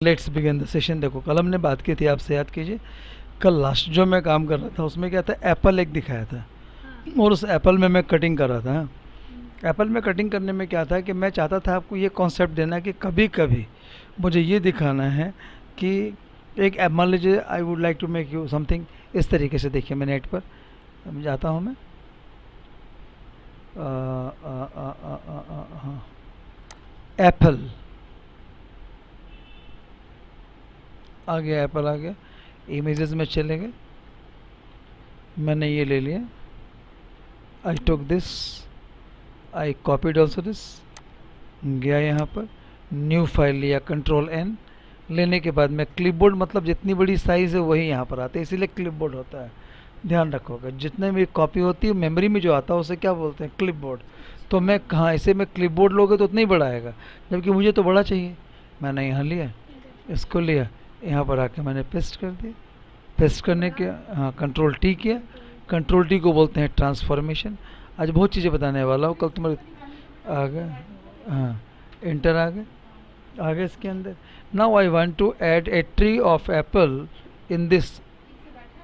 Let's begin the session. देखो कल हमने बात की थी, आपसे याद कीजिए, कल लास्ट जो मैं काम कर रहा था उसमें क्या था, एप्पल एक दिखाया था और उस एप्पल में मैं कटिंग कर रहा था। एप्पल में कटिंग करने में क्या था कि मैं चाहता था आपको ये कॉन्सेप्ट देना कि कभी कभी मुझे ये दिखाना है कि एक मान लीजिए I would like to make you something इस तरीके से। देखिए मैं नेट पर जाता हूँ, मैं एप्पल आ गया, एप्पल आ गया। इमेजेस में चले गए, मैंने ये ले लिया, I took this, I copied also this, गया यहाँ पर न्यू फाइल लिया, कंट्रोल एन। लेने के बाद में क्लिपबोर्ड, मतलब जितनी बड़ी साइज़ है वही यहाँ पर आता है, इसीलिए क्लिपबोर्ड होता है। ध्यान रखोगे, जितने भी कॉपी होती है मेमोरी में जो आता है उसे क्या बोलते हैं, क्लिपबोर्ड। तो मैं कहाँ, इसे मैं क्लिपबोर्ड लोगे तो उतना ही बड़ा आएगा, जबकि मुझे तो बड़ा चाहिए। मैंने यहाँ लिया, इसको लिया, यहाँ पर आके मैंने पेस्ट कर दिया। पेस्ट करने के, हाँ, कंट्रोल टी किया। कंट्रोल टी को बोलते हैं ट्रांसफॉर्मेशन। आज बहुत चीज़ें बताने वाला हूँ, कल तुम्हारे आ गए, हाँ, इंटर आ गए, आगे इसके अंदर। Now I want to add a tree of apple in this.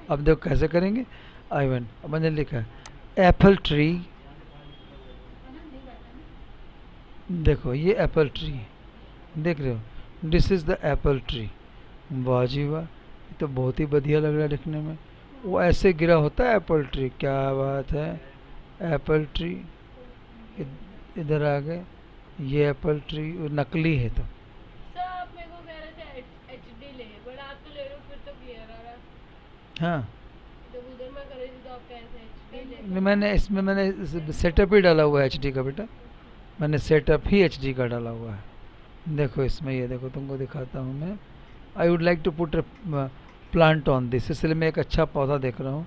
अब देखो कैसे करेंगे। आई वांट, अब मैंने लिखा है एप्पल ट्री। देखो ये एप्पल ट्री, देख रहे हो, this is the Apple tree. वाह जी वाह, ये तो बहुत ही बढ़िया लग रहा है दिखने में। वो ऐसे गिरा होता है एप्पल ट्री, क्या बात है। एप्पल ट्री इधर आ गए, ये एप्पल ट्री नकली है। तो सर आप मेरे को कह रहे थे एचडी ले, बट आप तो ले रहे हो फिर तो क्लियर आ रहा। हाँ, जब उधर मैं कर रही थी तो आप कह रहे थे एचडी ले। मैंने इसमें मैंने सेटअप ही डाला हुआ है एचडी का बेटा, मैंने सेटअप ही एचडी का डाला हुआ है। देखो इसमें, ये देखो तुमको दिखाता हूँ मैं। I would like to put plant on this, इसलिए मैं एक अच्छा पौधा देख रहा हूँ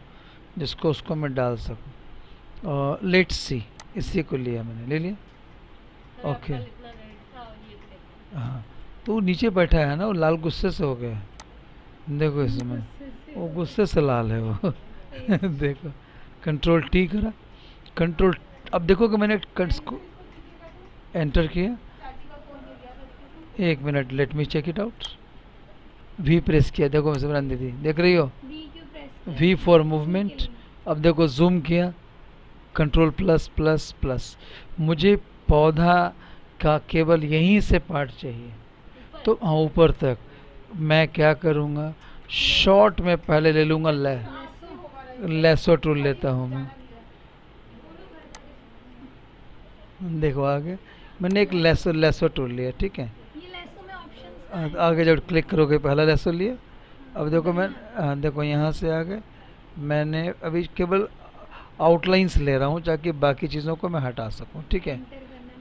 जिसको उसको मैं डाल सकूँ। लेट्स सी, इसी को लिया, मैंने ले लिया। सर ओके, आपका इतना रेड था और ये देखो। हाँ, तो वो नीचे बैठा है ना, वो लाल गुस्से से हो गया है। देखो इसमें वो गुस्से से लाल है वो देखो, कंट्रोल टी करा, कंट्रोल, अब देखो कि मैंने को एंटर किया। एक minute, let me check it out. V press किया, देखो सिमरन दीदी देख रही हो, वी क्यों प्रेस किया? V for movement. अब देखो जूम किया, कंट्रोल प्लस प्लस प्लस। मुझे पौधा का केवल यहीं से पार्ट चाहिए, तो हाँ ऊपर तक। मैं क्या करूँगा, शॉर्ट में पहले ले लूँगा, लेसो टूल लेता हूँ मैं। देखो आगे मैंने एक लेसो टूल लिया, ठीक है। ये लेसो में ऑप्शंस आगे जब क्लिक करोगे पहला लेसो लिया। अब देखो मैं, हाँ देखो यहाँ से आगे मैंने अभी केवल आउटलाइंस ले रहा हूँ ताकि बाकी चीज़ों को मैं हटा सकूँ, ठीक है।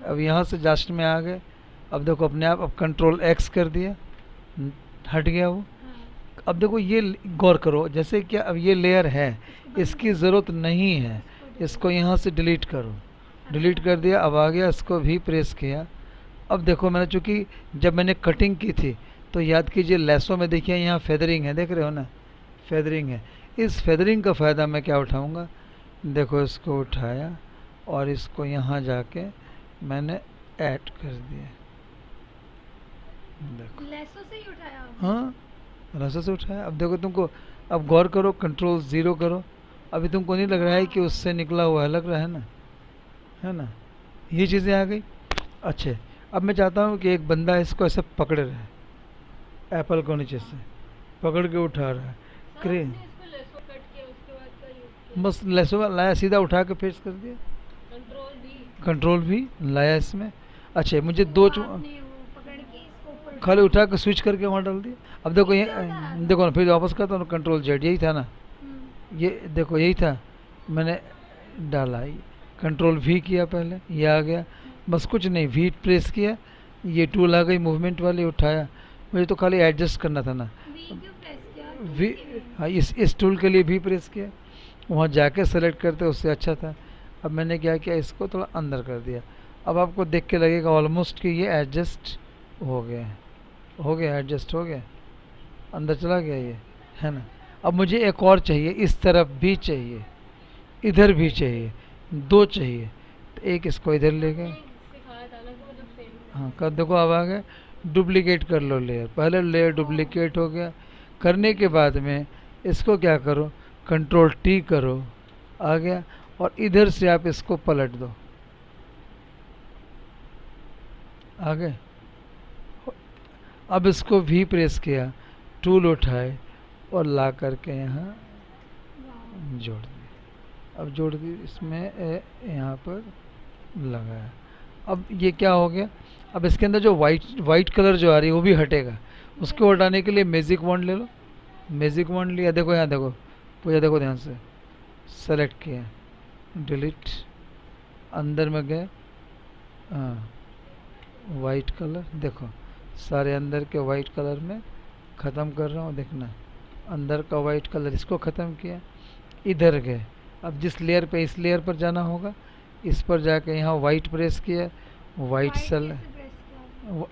अब यहाँ से जस्ट में आ गए। अब देखो अपने आप, अब कंट्रोल एक्स कर दिया, हट गया वो। अब देखो ये गौर करो, जैसे कि अब ये लेयर है, इसकी ज़रूरत नहीं है, इसको यहाँ से डिलीट करो। डिलीट कर दिया, अब आ गया, इसको भी प्रेस किया। अब देखो मैंने, चूँकि जब मैंने कटिंग की थी तो याद कीजिए लेसों में देखिए यहाँ फेदरिंग है, देख रहे हो ना, फेदरिंग है। इस फेदरिंग का फ़ायदा मैं क्या उठाऊँगा, देखो इसको उठाया और इसको यहाँ जाके मैंने ऐड कर दिया। देखो लेसो से ही उठाया आपने? हाँ, रस्से से उठाया। अब देखो तुमको, अब गौर करो, कंट्रोल ज़ीरो करो। अभी तुमको नहीं लग रहा है कि उससे निकला हुआ है, लग रहा है ना, है ना, ये चीज़ें आ गई। अच्छे, अब मैं चाहता हूँ कि एक बंदा इसको ऐसे पकड़े रहे, एप्पल को नीचे से पकड़ के उठा रहा है, सर क्रे आपने इसको लेसो कट किया उसके बाद का यूज किया? बस लेसो लाया, सीधा उठा के पेस्ट कर दिया। कंट्रोल भी? कंट्रोल भी लाया इसमें। अच्छा मुझे वो दो आपने वो पकड़ के इसको ऊपर खाली उठाया? उठा के स्विच करके वहाँ डाल दिया। अब देखो ये, देखो ना, फिर वापस करता हूँ, कंट्रोल जेड, यही था ना, ये देखो यही था, मैंने डाला, कंट्रोल वी किया पहले, ये आ गया। बस कुछ नहीं, वी प्रेस किया, ये टूल आ गई मूवमेंट वाली, उठाया। मुझे तो खाली एडजस्ट करना था ना, वी क्यों प्रेस किया? वी, हाँ, इस टूल के लिए भी प्रेस किया, वहाँ जाके सेलेक्ट करते उससे अच्छा था। अब मैंने क्या किया, इसको थोड़ा अंदर कर दिया। अब आपको देख के लगेगा ऑलमोस्ट कि ये एडजस्ट हो गया है, हो गया एडजस्ट, हो गया, अंदर चला गया ये, है ना। अब मुझे एक और चाहिए, इस तरफ भी चाहिए, इधर भी चाहिए, दो चाहिए। तो एक इसको इधर ले गए, सिखाया था ना कि मतलब सेम। हाँ कर, देखो अब आ गए, डुप्लीकेट कर लो लेयर, पहले लेयर डुप्लीकेट हो गया। करने के बाद में इसको क्या करो, कंट्रोल टी करो, आ गया। और इधर से आप इसको पलट दो, आ गए। अब इसको भी प्रेस किया, टूल उठाए और ला करके यहाँ जोड़ दी। अब जोड़ दी इसमें यहाँ पर लगाया। अब ये क्या हो गया, अब इसके अंदर जो वाइट कलर जो आ रही है वो भी हटेगा। उसको हटाने के लिए मैजिक वॉन्ड ले लो। मैजिक वॉन्ड लिया, देखो यहाँ देखो, पूजा देखो ध्यान से, सेलेक्ट किया, डिलीट, अंदर में गए, हाँ वाइट कलर, देखो सारे अंदर के वाइट कलर में ख़त्म कर रहा हूँ, देखना अंदर का वाइट कलर, इसको ख़त्म किया, इधर गए। अब जिस लेयर पे, इस लेयर पर जाना होगा, इस पर जाके यहाँ वाइट प्रेस किया, वाइट सेल,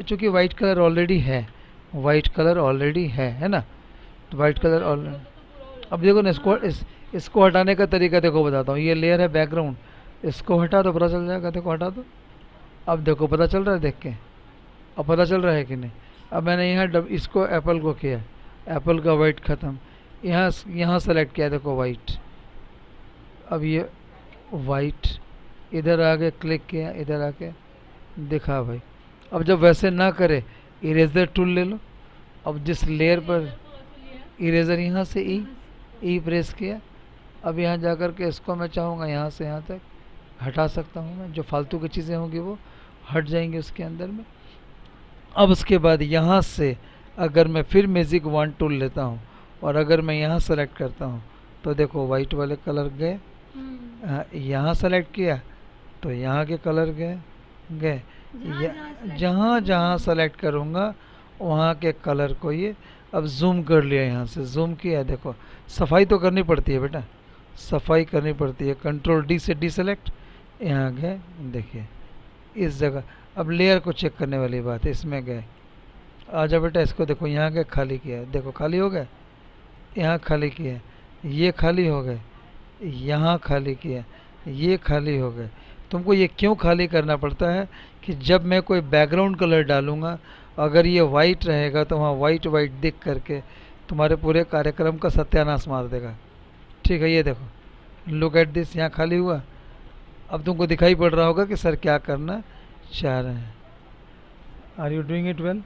चूँकि वाइट कलर ऑलरेडी है, वाइट कलर ऑलरेडी है ना, तो वाइट कलर ऑलरेडी। अब देखो ना इसको हटाने का तरीका देखो, बताता हूँ। ये लेयर है बैकग्राउंड, इसको हटा दो, पता चल जाएगा, देखो हटा दो। अब देखो पता चल रहा है, देख के अब पता चल रहा है कि नहीं। अब मैंने यहाँ इसको एप्पल को किया, एप्पल का वाइट ख़त्म, यहाँ सेलेक्ट किया, देखो वाइट। अब ये वाइट इधर आके क्लिक किया, इधर आके दिखा भाई। अब जब वैसे ना करे, इरेजर टूल ले लो। अब जिस लेयर पर इरेजर, यहाँ से ई प्रेस किया। अब यहाँ जा कर के इसको मैं चाहूँगा यहाँ से यहाँ तक हटा सकता हूँ मैं, जो फालतू की चीज़ें होंगी वो हट जाएंगी उसके अंदर में। अब उसके बाद यहाँ से अगर मैं फिर मैजिक वॉन्ड टूल लेता हूँ और अगर मैं यहाँ सेलेक्ट करता हूँ तो देखो वाइट वाले कलर गए, यहाँ सेलेक्ट किया तो यहाँ के कलर गए, जहाँ जहाँ सेलेक्ट करूँगा वहाँ के कलर को ये। अब जूम कर लिया, यहाँ से जूम किया, देखो सफाई तो करनी पड़ती है बेटा, सफाई करनी पड़ती है। कंट्रोल डी से डीसेलेक्ट, यहाँ गए, देखिए इस जगह। अब लेयर को चेक करने वाली बात है, इसमें गए, आजा बेटा इसको देखो, यहाँ गए खाली किया, देखो खाली हो गए, यहाँ खाली किया, ये खाली हो गए, यहाँ खाली किया, ये खाली हो गए। तुमको ये क्यों खाली करना पड़ता है कि जब मैं कोई बैकग्राउंड कलर डालूंगा, अगर ये वाइट रहेगा तो वहाँ वाइट वाइट दिख करके तुम्हारे पूरे कार्यक्रम का सत्यानाश मार देगा। ठीक है, ये देखो, लुक एट दिस, यहाँ खाली हुआ। अब तुमको दिखाई पड़ रहा होगा कि सर क्या करना चाह रहे हैं। Are you doing it well,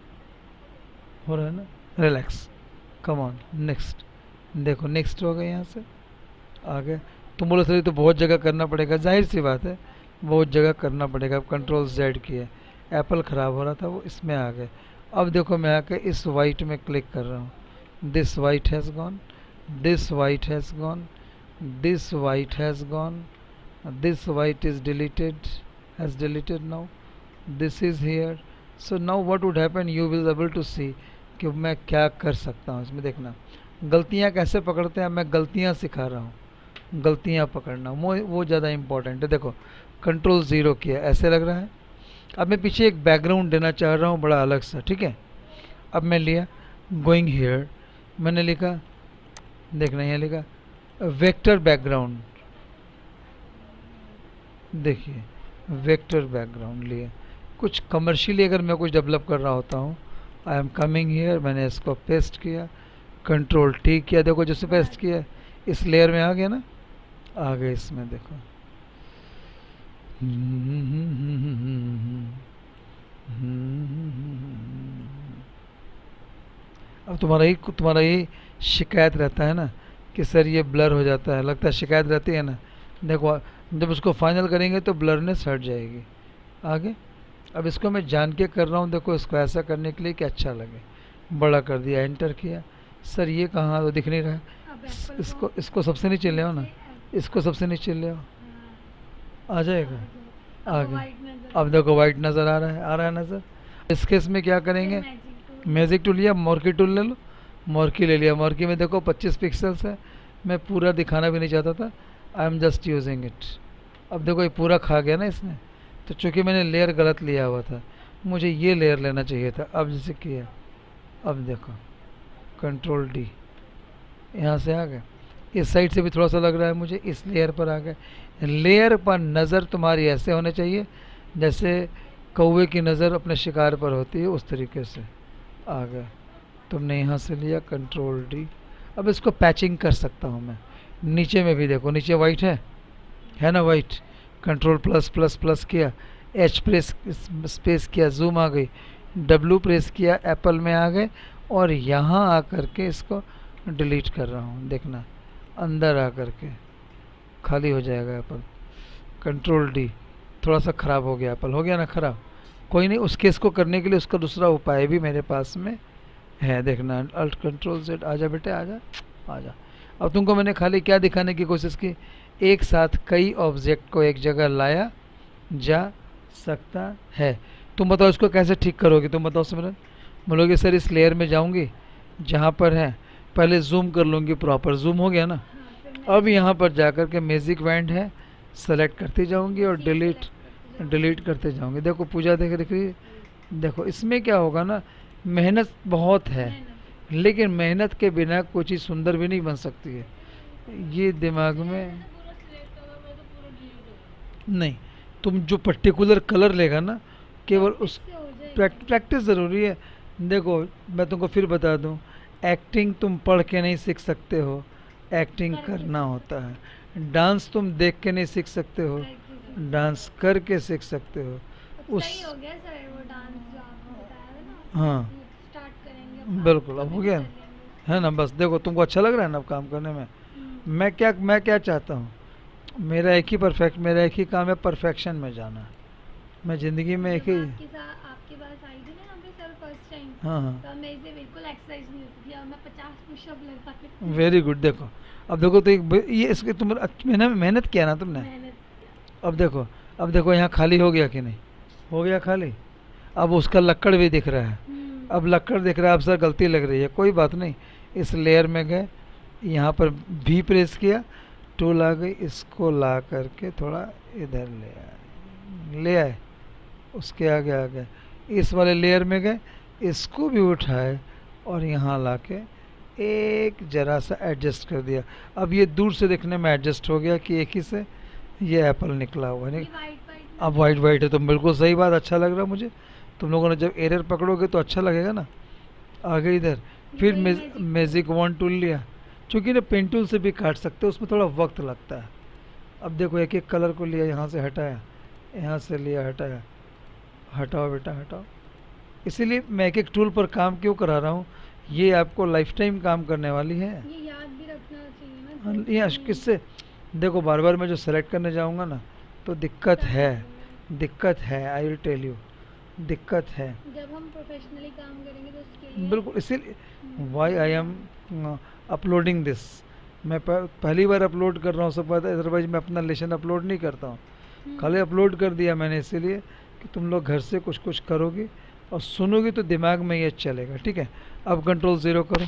हो रहा है ना, रिलैक्स, कम ऑन नेक्स्ट। देखो नेक्स्ट हो गए, यहाँ से आगे। तुम बोलो सर तो बहुत जगह करना पड़ेगा, जाहिर सी बात है बहुत जगह करना पड़ेगा। अब कंट्रोल जेड किया, एप्पल ख़राब हो रहा था वो इसमें आ गए। अब देखो मैं आके इस वाइट में क्लिक कर रहा हूँ, this white has gone, this white has gone, this white has gone, this white is deleted, has deleted now, this is here. So now what would happen, you will be able to see कि मैं क्या कर सकता हूँ इसमें। देखना गलतियाँ कैसे पकड़ते हैं, मैं गलतियाँ सिखा रहा हूँ, गलतियाँ पकड़ना वो ज़्यादा इम्पोर्टेंट है। देखो कंट्रोल ज़ीरो किया, ऐसे लग रहा है। अब मैं पीछे एक बैकग्राउंड देना चाह रहा हूँ बड़ा अलग सा, ठीक है। अब मैं लिया गोइंग हेयर, मैंने लिखा, देखना यहाँ लिखा वेक्टर बैकग्राउंड, देखिए वेक्टर बैकग्राउंड लिए। कुछ कमर्शियली अगर मैं कुछ डेवलप कर रहा होता हूँ, आई एम कमिंग हियर, मैंने इसको पेस्ट किया, कंट्रोल टी किया, देखो जैसे पेस्ट किया इस लेयर में आ गया ना, आ गए इसमें देखो। अब तुम्हारा ही शिकायत रहता है ना कि सर ये ब्लर हो जाता है, लगता है शिकायत रहती है ना। देखो जब उसको फाइनल करेंगे तो ब्लरनेस हट जाएगी आगे। अब इसको मैं जान के कर रहा हूँ, देखो इसको ऐसा करने के लिए कि अच्छा लगे, बड़ा कर दिया, एंटर किया। सर ये कहाँ तो दिख नहीं रहा है, इसको सबसे नीचे ले आओ ना, इसको सबसे नीचे ले आओ, आ जाएगा आगे। अब देखो वाइट नज़र आ रहा है, नज़र। इस केस में क्या करेंगे, मैजिक टूल लिया, मॉर्की टूल ले लो, मॉर्की ले लिया। मॉर्की में देखो 25 पिक्सल्स है, मैं पूरा दिखाना भी नहीं चाहता था, I am just using it. अब देखो ये पूरा खा गया ना इसने, तो चूँकि मैंने लेयर गलत लिया हुआ था, मुझे ये लेयर लेना चाहिए था। अब जैसे किया, अब देखो कंट्रोल डी, यहाँ से आ गए, इस साइड से भी थोड़ा सा लग रहा है मुझे, इस लेयर पर आ गए। लेयर पर नज़र तुम्हारी ऐसे होने चाहिए जैसे कौवे की नज़र अपने शिकार पर होती है उस तरीके से। आ गया, तुमने यहाँ से लिया कंट्रोल डी। अब इसको पैचिंग कर सकता हूँ मैं। नीचे में भी देखो, नीचे वाइट है ना white. Control plus plus plus किया, एच प्रेस स्पेस किया, जूम आ गई, डब्लू प्रेस किया, एप्पल में आ गए, और यहाँ आकर के इसको डिलीट कर रहा हूँ। देखना अंदर आकर के खाली हो जाएगा एप्पल। कंट्रोल डी, थोड़ा सा ख़राब हो गया एप्पल, हो गया ना ख़राब। कोई नहीं, उस केस को करने के लिए उसका दूसरा उपाय भी मेरे पास में है। देखना अल्ट कंट्रोल जेड, आजा बेटे आजा आजा। अब तुमको मैंने खाली क्या दिखाने की कोशिश की, एक साथ कई ऑब्जेक्ट को एक जगह लाया जा सकता है। तुम बताओ इसको कैसे ठीक करोगे, तुम बताओ सिमरन। बोलोगे सर इस लेयर में जाऊंगी जहाँ पर है, पहले जूम कर लूँगी, प्रॉपर जूम हो गया ना। हाँ, फिर मैं अब यहाँ पर जाकर के मैजिक बैंड है, सेलेक्ट करती जाऊंगी और डिलीट करते जाऊंगी। देखो पूजा देख रही है, देखो इसमें क्या होगा ना, मेहनत बहुत है, लेकिन मेहनत के बिना कोई चीज़ सुंदर भी नहीं बन सकती है। ये दिमाग में पूरा सिलेक्ट होगा, मैं तो पूरा डिलीट होगा। नहीं, तुम जो पर्टिकुलर कलर लेगा ना, केवल उस से हो जाएगी। प्रैक्टिस ज़रूरी है। देखो मैं तुमको फिर बता दूं, एक्टिंग तुम पढ़ के नहीं सीख सकते हो, एक्टिंग करना होता है। डांस तुम देख के नहीं सीख सकते हो, डांस करके सीख सकते हो। उस सही हो गया सर वो डांस जो आपने बताया था ना, हाँ स्टार्ट करेंगे अब बिल्कुल, अब हो अभी गया कर लेंगे। है ना। बस देखो तुमको अच्छा लग रहा है ना अब काम करने में। मैं क्या चाहता हूँ, मेरा एक ही काम है, परफेक्शन में जाना। मैं ज़िंदगी में एक जब ही आपके पास आई थी ना यहाँ पे सर फर्स्ट टाइम, हाँ हाँ तो मैं इसे बिल्कुल एक्सरसाइज नहीं होती थी और मैं 50 पुशअप लगा लेती थी। Very good. देखो अब देखो तो ये इसके तुम मेहनत किया ना तुमने। मेहनत किया। अब देखो यहाँ खाली हो गया कि नहीं, हो गया खाली। अब उसका लक्कड़ भी दिख रहा है, अब लक्कड़ दिख रहा है, अब सर गलती लग रही है, कोई बात नहीं। इस लेयर में गए, यहाँ पर भी प्रेस किया, टूल आ गई, इसको ला करके थोड़ा इधर ले आए, उसके आगे आ गए, इस वाले लेयर में गए, इसको भी उठाए और यहाँ ला के एक जरा सा एडजस्ट कर दिया। अब ये दूर से देखने में एडजस्ट हो गया कि एक ही से ये एप्पल निकला हुआ नहीं। ये वाइट वाइट अब वाइट वाइट है तो बिल्कुल सही बात, अच्छा लग रहा है मुझे। तुम लोगों ने जब एरर पकड़ोगे तो अच्छा लगेगा ना। आगे इधर फिर मैजिक वन टूल लिया, चूँकि ना पेन टूल से भी काट सकते हो, उसमें थोड़ा वक्त लगता है। अब देखो एक एक कलर को लिया, यहाँ से हटाया, यहाँ से लिया हटाया, हटाओ बेटा हटाओ। इसीलिए मैं एक एक टूल पर काम क्यों करा रहा हूँ, ये आपको लाइफ टाइम काम करने वाली है। ये याद भी रखना चाहिए हाँ, ना। ये किससे, देखो बार बार मैं जो सेलेक्ट करने जाऊँगा ना तो दिक्कत है, आई विल टेल यू, दिक्कत है। जब हम प्रोफेशनली काम करेंगे तो उसके लिए बिल्कुल, इसीलिए why I am uploading this. मैं पहली बार अपलोड कर रहा हूँ, सब पता है, अदरवाइज मैं अपना लेसन अपलोड नहीं करता हूँ। खाली अपलोड कर दिया मैंने इसीलिए कि तुम लोग घर से कुछ कुछ करोगे और सुनोगे तो दिमाग में ये चलेगा। ठीक है, अब कंट्रोल ज़ीरो करो।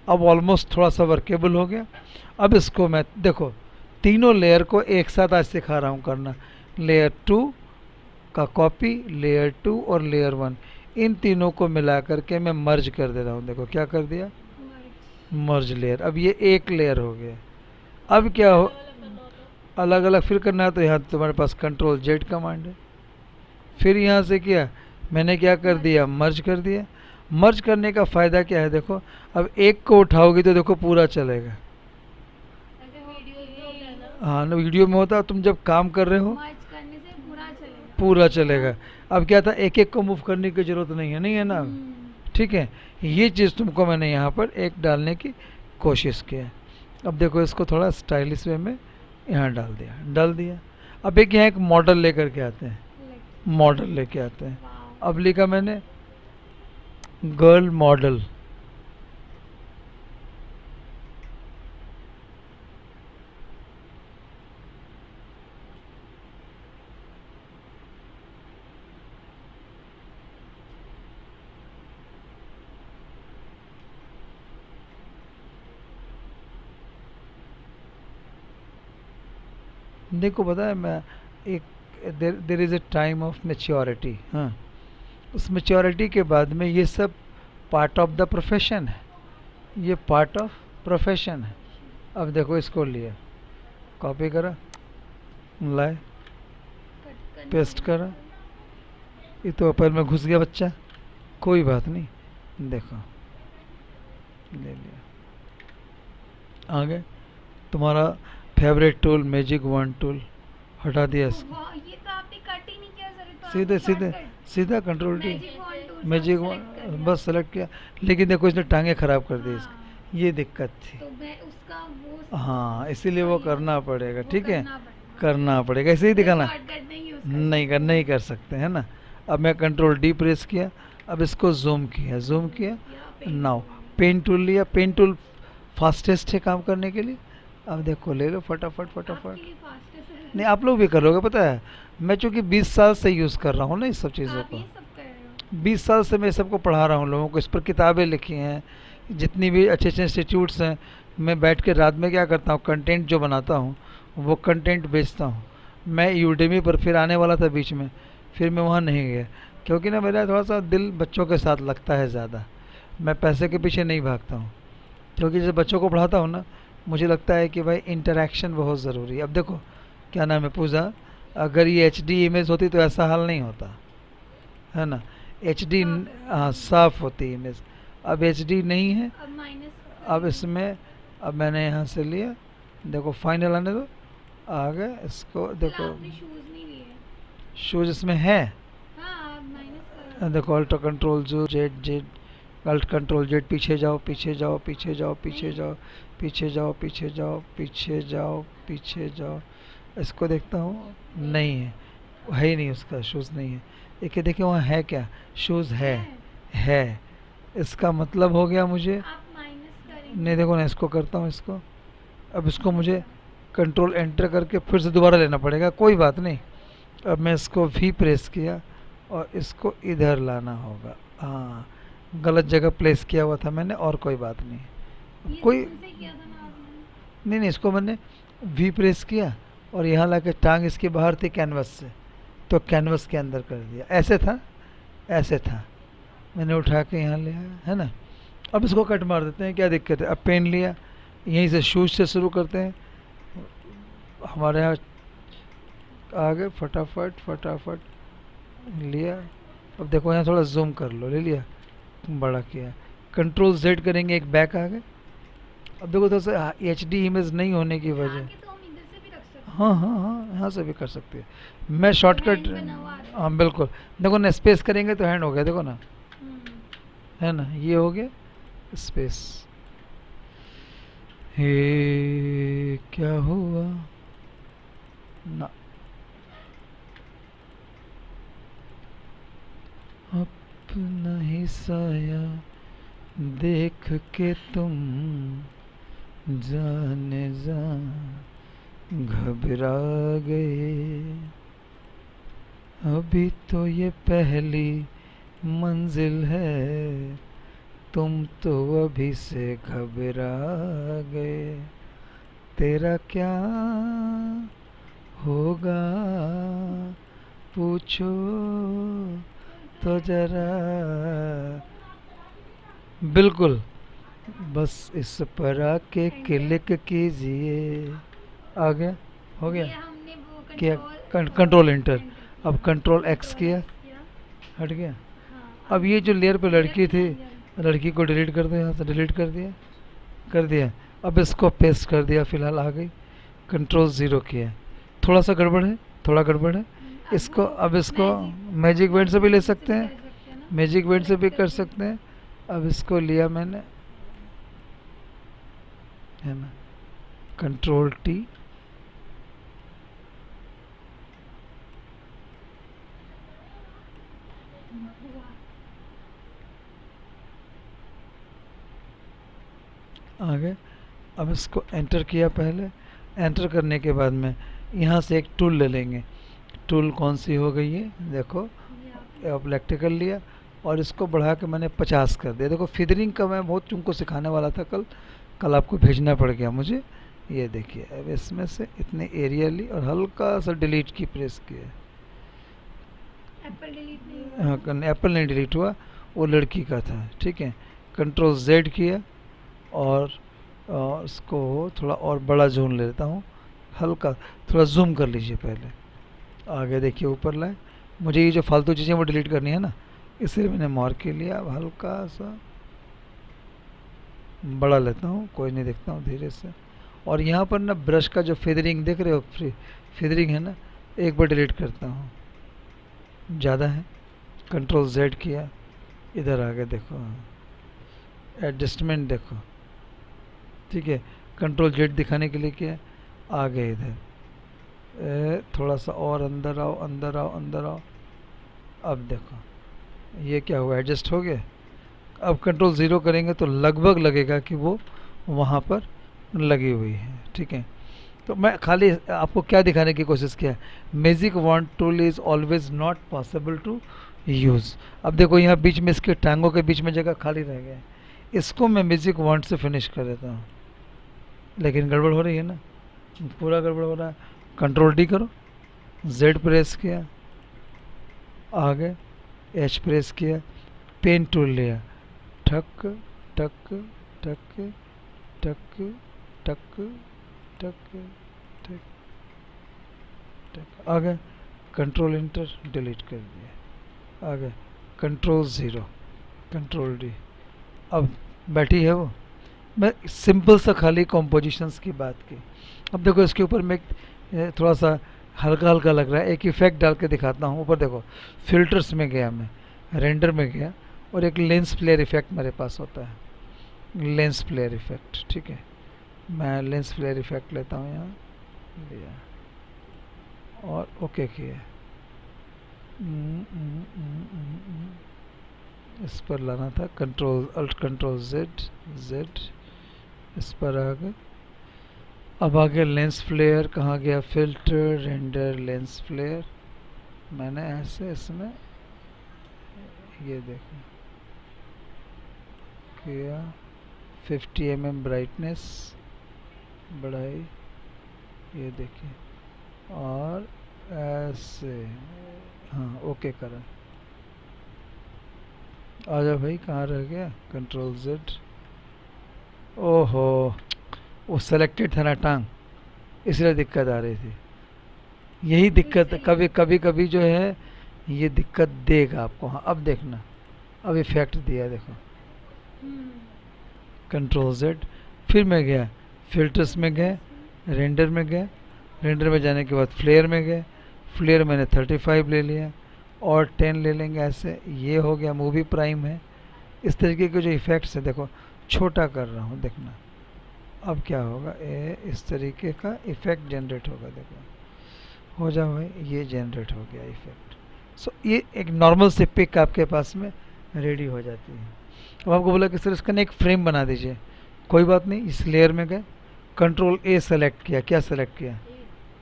अब ऑलमोस्ट थोड़ा सा वर्केबल हो गया। अब इसको मैं देखो तीनों लेयर को एक साथ आज सिखा रहा हूँ करना। लेयर 2 का कॉपी, लेयर 2 और लेयर 1, इन तीनों को मिला करके मैं मर्ज कर दे रहा हूँ। देखो क्या कर दिया, मर्ज लेयर। अब ये एक लेयर हो गया। अब क्या हो, अलग अलग फिर करना है तो यहाँ तुम्हारे पास कंट्रोल जेड कमांड है। फिर यहाँ से किया मैंने, क्या कर दिया, मर्ज कर दिया। मर्ज करने का फ़ायदा क्या है, देखो अब एक को उठाओगी तो देखो पूरा चलेगा। हाँ ना, वीडियो में होता है, तुम जब काम कर रहे हो मर्ज करने से पूरा चलेगा। अब क्या था, एक एक को मूव करने की ज़रूरत नहीं है ना। ठीक है, ये चीज़ तुमको मैंने यहाँ पर एक डालने की कोशिश की है। अब देखो इसको थोड़ा स्टाइलिश वे में यहाँ डाल दिया। अब एक यहाँ एक मॉडल लेकर के आते हैं, मॉडल लेके आते हैं। अब लिखा मैंने गर्ल मॉडल। देखो पता है, मैं एक there is a time of maturity. हाँ, उस मेच्योरिटी के बाद में ये सब पार्ट ऑफ द प्रोफेशन है, ये पार्ट ऑफ प्रोफेशन है। अब देखो इसको लिया, कॉपी करा, लाए, पेस्ट करा, ये तो एप्पल में घुस गया बच्चा, कोई बात नहीं, देखो ले लिया। आगे तुम्हारा favourite tool magic one tool हटा दिया इसको, वाह, ये तो आपने कट ही नहीं किया सर, ये तो सीधे आपने सीधे shortcut। सीधा control T, magic wand tool से मैजिक select कर लिया। बस सेलेक्ट किया। लेकिन देखो इसने टांगे खराब कर दी हाँ, इसकी, ये दिक्कत थी। तो मैं उसका वो हाँ इसीलिए वो करना पड़ेगा, वो ठीक है, करना पड़ेगा। करना पड़ेगा, ऐसे ही दिखाना, शॉर्टकट नहीं यूज नहीं कर सकते है ना। अब मैं कंट्रोल डी प्रेस किया, अब इसको जूम किया, नाउ पेन टूल लिया, पेन टूल फास्टेस्ट है काम करने के लिए। अब देखो ले लो फटाफट फटाफट, नहीं आप लोग भी कर लोगे, पता है मैं चूँकि 20 साल से यूज़ कर रहा हूँ ना इस सब चीज़ों आप को, ये सब कर रहे हो। 20 साल से मैं सबको पढ़ा रहा हूँ लोगों को, इस पर किताबें लिखी हैं, जितनी भी अच्छे अच्छे इंस्टीट्यूट्स हैं, मैं बैठ के रात में क्या करता हूँ, कंटेंट जो बनाता हूँ वो कंटेंट बेचता हूँ। मैं यूडेमी पर फिर आने वाला था बीच में, फिर मैं वहाँ नहीं गया, क्योंकि ना मेरा थोड़ा सा दिल बच्चों के साथ लगता है ज़्यादा, मैं पैसे के पीछे नहीं भागता हूँ। क्योंकि जब बच्चों को पढ़ाता हूँ ना, मुझे लगता है कि भाई इंटरेक्शन बहुत ज़रूरी है। अब देखो क्या नाम है पूजा, अगर ये HD इमेज होती तो ऐसा हाल नहीं होता है ना, HD हाँ साफ होती इमेज, अब HD नहीं है। अब माइनस अब इसमें अब मैंने यहाँ से लिया, देखो फाइनल आने दो, आ गया इसको देखो, आपने शूज नहीं लिए। शूज इसमें है, हाँ, आप माइनस करो। देखो अल्ट कंट्रोल जो जेड अल्ट कंट्रोल जेड, पीछे जाओ पीछे जाओ पीछे जाओ पीछे जाओ पीछे जाओ पीछे जाओ पीछे जाओ पीछे जाओ, इसको देखता हूँ नहीं है ही नहीं, उसका शूज़ नहीं है। एक देखिए वहाँ है क्या, शूज़ है, इसका मतलब हो गया मुझे, आप माइनस करेंगे। नहीं देखो ना इसको करता हूँ इसको, अब इसको मुझे कंट्रोल एंटर करके फिर से दोबारा लेना पड़ेगा, कोई बात नहीं। अब मैं इसको भी प्रेस किया और इसको इधर लाना होगा, हाँ गलत जगह प्लेस किया हुआ था मैंने, और कोई बात नहीं, ये कोई zoom से किया था ना आपने। नहीं, इसको मैंने वी प्रेस किया और यहाँ ला के टांग इसकी बाहर थी कैनवस से, तो कैनवस के अंदर कर दिया, ऐसे था मैंने उठा के यहाँ ले आया है ना। अब इसको कट मार देते हैं, क्या दिक्कत है। अब पेन लिया, यहीं से शूज से शुरू करते हैं, हमारे यहाँ आगे फटाफट फटाफट लिया। अब देखो यहाँ थोड़ा जूम कर लो, ले लिया, बड़ा किया, कंट्रोल Z करेंगे, एक बैक आ गए। अब देखो थोड़ा सा HD इमेज नहीं होने की वजह, आगे तो हम इधर से भी रख सकते हैं। हाँ यहाँ से भी कर सकते हैं, मैं शॉर्टकट, हैंड बना हुआ आ रहा है। हाँ बिल्कुल, देखो ना स्पेस करेंगे तो हैंड हो गया, देखो ना हम्म। है ना, ये हो गया स्पेस। हे क्या हुआ ना, अपना ही साया देख के तुम जाने जा घबरा गए, अभी तो ये पहली मंजिल है, तुम तो अभी से घबरा गए, तेरा क्या होगा पूछो तो जरा, बिल्कुल बस इस पर आके क्लिक कीजिए, आ गया, हो ये गया, हमने वो किया कंट्रोल कंट्रोल एंटर, एंटर अब कंट्रोल X किया, हट गया। अब ये जो लेयर पे लड़की थी, लड़की को डिलीट कर दो, यहाँ से डिलीट कर दिया। अब इसको पेस्ट कर दिया, फिलहाल आ गई, कंट्रोल 0 किया, थोड़ा सा गड़बड़ है, थोड़ा गड़बड़ है, इसको अब इसको मैजिक बैंड से भी ले सकते हैं, मैजिक बैंड से भी कर सकते हैं। अब इसको लिया मैंने है ना, कंट्रोल T, आ गए। अब इसको एंटर किया, पहले एंटर करने के बाद में यहाँ से एक टूल ले लेंगे, टूल कौन सी हो गई है देखो, इलेक्ट्रिकल लिया और इसको बढ़ा के मैंने 50 कर दिया। देखो फिदरिंग का मैं बहुत तुमको सिखाने वाला था, कल आपको भेजना पड़ गया मुझे, ये देखिए अब इसमें से इतने एरिया ली और हल्का सा डिलीट की प्रेस किया, एप्पल डिलीट नहीं हाँ एप्पल नहीं डिलीट हुआ, वो लड़की का था, ठीक है। कंट्रोल Z किया और इसको थोड़ा और बड़ा जूम ले लेता हूँ, हल्का थोड़ा जूम कर लीजिए पहले, आगे देखिए ऊपर लाए, मुझे ये जो फालतू चीज़ें वो डिलीट करनी है ना, इसलिए मैंने मार्क लिया। अब हल्का सा बड़ा लेता हूँ, कोई नहीं, देखता हूँ धीरे से। और यहाँ पर ना ब्रश का जो फेदरिंग देख रहे हो, फेदरिंग है ना, एक बार डिलीट करता हूँ, ज़्यादा है। कंट्रोल जेड किया, इधर आ गए, देखो एडजस्टमेंट देखो, ठीक है। कंट्रोल जेड दिखाने के लिए किया, आ गए इधर। थोड़ा सा और अंदर आओ, अंदर आओ, अंदर आओ। अब देखो ये क्या हुआ, एडजस्ट हो गया। अब कंट्रोल ज़ीरो करेंगे तो लगभग लगेगा कि वो वहाँ पर लगी हुई है, ठीक है। तो मैं खाली आपको क्या दिखाने की कोशिश किया, magic wand tool is always not possible to use. अब देखो यहाँ बीच में इसके टांगों के बीच में जगह खाली रह गया है, इसको मैं मैजिक वॉन्ड से फिनिश कर देता हूँ। लेकिन गड़बड़ हो रही है ना, पूरा गड़बड़ हो रहा है। कंट्रोल डी करो, जेड प्रेस किया, आगे एच प्रेस किया, पेन टूल लिया, ठक ठक ठक टक टक टक टक टक, आ गए। कंट्रोल इंटर, डिलीट कर दिया, आ गए। कंट्रोल ज़ीरो, कंट्रोल डी, अब बैठी है वो। मैं सिंपल सा खाली कॉम्पोजिशंस की बात की। अब देखो इसके ऊपर मैं थोड़ा सा हल्का हल्का लग रहा है, एक इफ़ेक्ट डाल के दिखाता हूँ। ऊपर देखो फिल्टर्स में गया, मैं रेंडर में गया, और एक लेंस फ्लेयर इफेक्ट मेरे पास होता है, लेंस फ्लेयर इफेक्ट, ठीक है। मैं लेंस फ्लेयर इफेक्ट लेता हूँ, यहाँ लिया और ओके किया। इस पर लाना था, control alt control Z, Z इस पर आ गए। अब आगे लेंस फ्लेयर कहाँ गया, फिल्टर रेंडर लेंस फ्लेयर, मैंने ऐसे इसमें ये देखो किया, 50 mm ब्राइटनेस बढ़ाई, ये देखिए, और ऐसे, हाँ ओके करा। आ जाओ भाई, कहाँ रह गया, कंट्रोल जेड। ओहो, वो सेलेक्टेड था ना टांग, इसलिए दिक्कत आ रही थी। यही दिक्कत कभी कभी कभी जो है, ये दिक्कत देगा आपको। हाँ अब देखना, अब इफेक्ट दिया देखो, कंट्रोल जेड, फिर मैं गया फिल्टर्स में गए, रेंडर में गए, रेंडर में जाने के बाद फ्लेयर में गए, फ्लेयर मैंने 35 ले लिया, और 10 ले लेंगे ऐसे, ये हो गया। मूवी प्राइम है। इस तरीके के जो इफ़ेक्ट्स है देखो, छोटा कर रहा हूँ, देखना अब क्या होगा, इस तरीके का इफ़ेक्ट जनरेट होगा, देखो हो जाओ भाई, ये जनरेट हो गया इफ़ेक्ट। सो ये एक नॉर्मल से पिक आपके पास में रेडी हो जाती है। अब आपको बोला कि सर इसका ना एक फ्रेम बना दीजिए, कोई बात नहीं। इस लेयर में गए, कंट्रोल ए सेलेक्ट किया, क्या सेलेक्ट किया,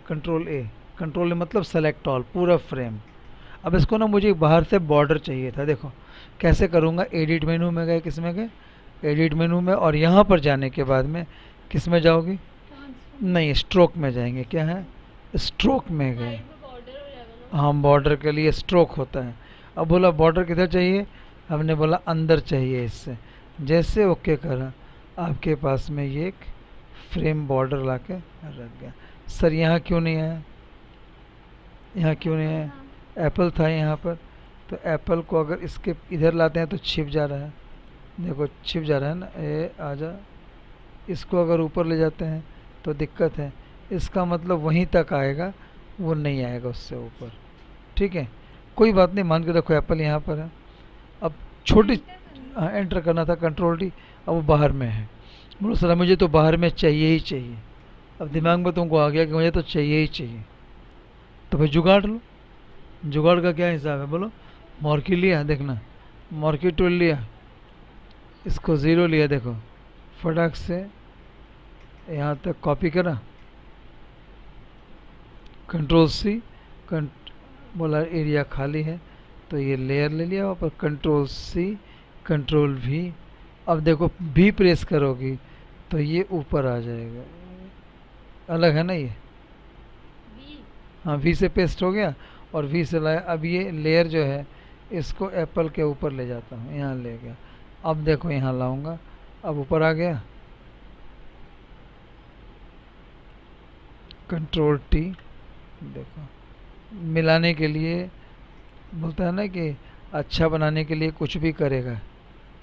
कंट्रोल ए, कंट्रोल ए मतलब सेलेक्ट ऑल, पूरा फ्रेम। अब इसको ना मुझे बाहर से बॉर्डर चाहिए था, देखो कैसे करूँगा, एडिट मेनू में गए, किस में गए, एडिट मेनू में, और यहाँ पर जाने के बाद में किस में जाओगी, नहीं स्ट्रोक में जाएंगे, क्या है, स्ट्रोक में गए। बॉर्डर हो जाएगा ना। हाँ बॉर्डर के लिए स्ट्रोक होता है। अब बोला बॉर्डर किधर चाहिए, हमने बोला अंदर चाहिए इससे, जैसे ओके करा, आपके पास में ये एक फ्रेम बॉर्डर ला के रख गया। सर यहाँ क्यों नहीं आया, यहाँ क्यों नहीं आया, एप्पल था यहाँ पर, तो एप्पल को अगर इसके इधर लाते हैं तो छिप जा रहा है, देखो छिप जा रहा है ना, ए आजा। इसको अगर ऊपर ले जाते हैं तो दिक्कत है, इसका मतलब वहीं तक आएगा, वो नहीं आएगा उससे ऊपर, ठीक है। कोई बात नहीं, मान के रखो एप्पल यहाँ पर है। अब छोटी, हाँ एंटर करना था, कंट्रोल डी, अब वो बाहर में है। बोलो सर मुझे तो बाहर में चाहिए ही चाहिए। अब दिमाग में तुमको आ गया कि मुझे तो चाहिए ही चाहिए, तो भाई जुगाड़ लो। जुगाड़ का क्या हिसाब है बोलो, मार्की लिया, देखना मार्की टूल लिया, इसको ज़ीरो लिया, देखो फटाक से यहाँ तक कॉपी करा, कंट्रोल सी, बोला एरिया खाली है, तो ये लेयर ले लिया वहाँ पर, कंट्रोल सी, कंट्रोल वी। अब देखो भी प्रेस करोगी तो ये ऊपर आ जाएगा, अलग है ना ये, बी हाँ वी से पेस्ट हो गया, और वी से लाया। अब ये लेयर जो है इसको एप्पल के ऊपर ले जाता हूँ, यहाँ ले गया। अब देखो यहाँ लाऊंगा, अब ऊपर आ गया, कंट्रोल टी, देखो मिलाने के लिए बोलता है ना कि अच्छा बनाने के लिए कुछ भी करेगा,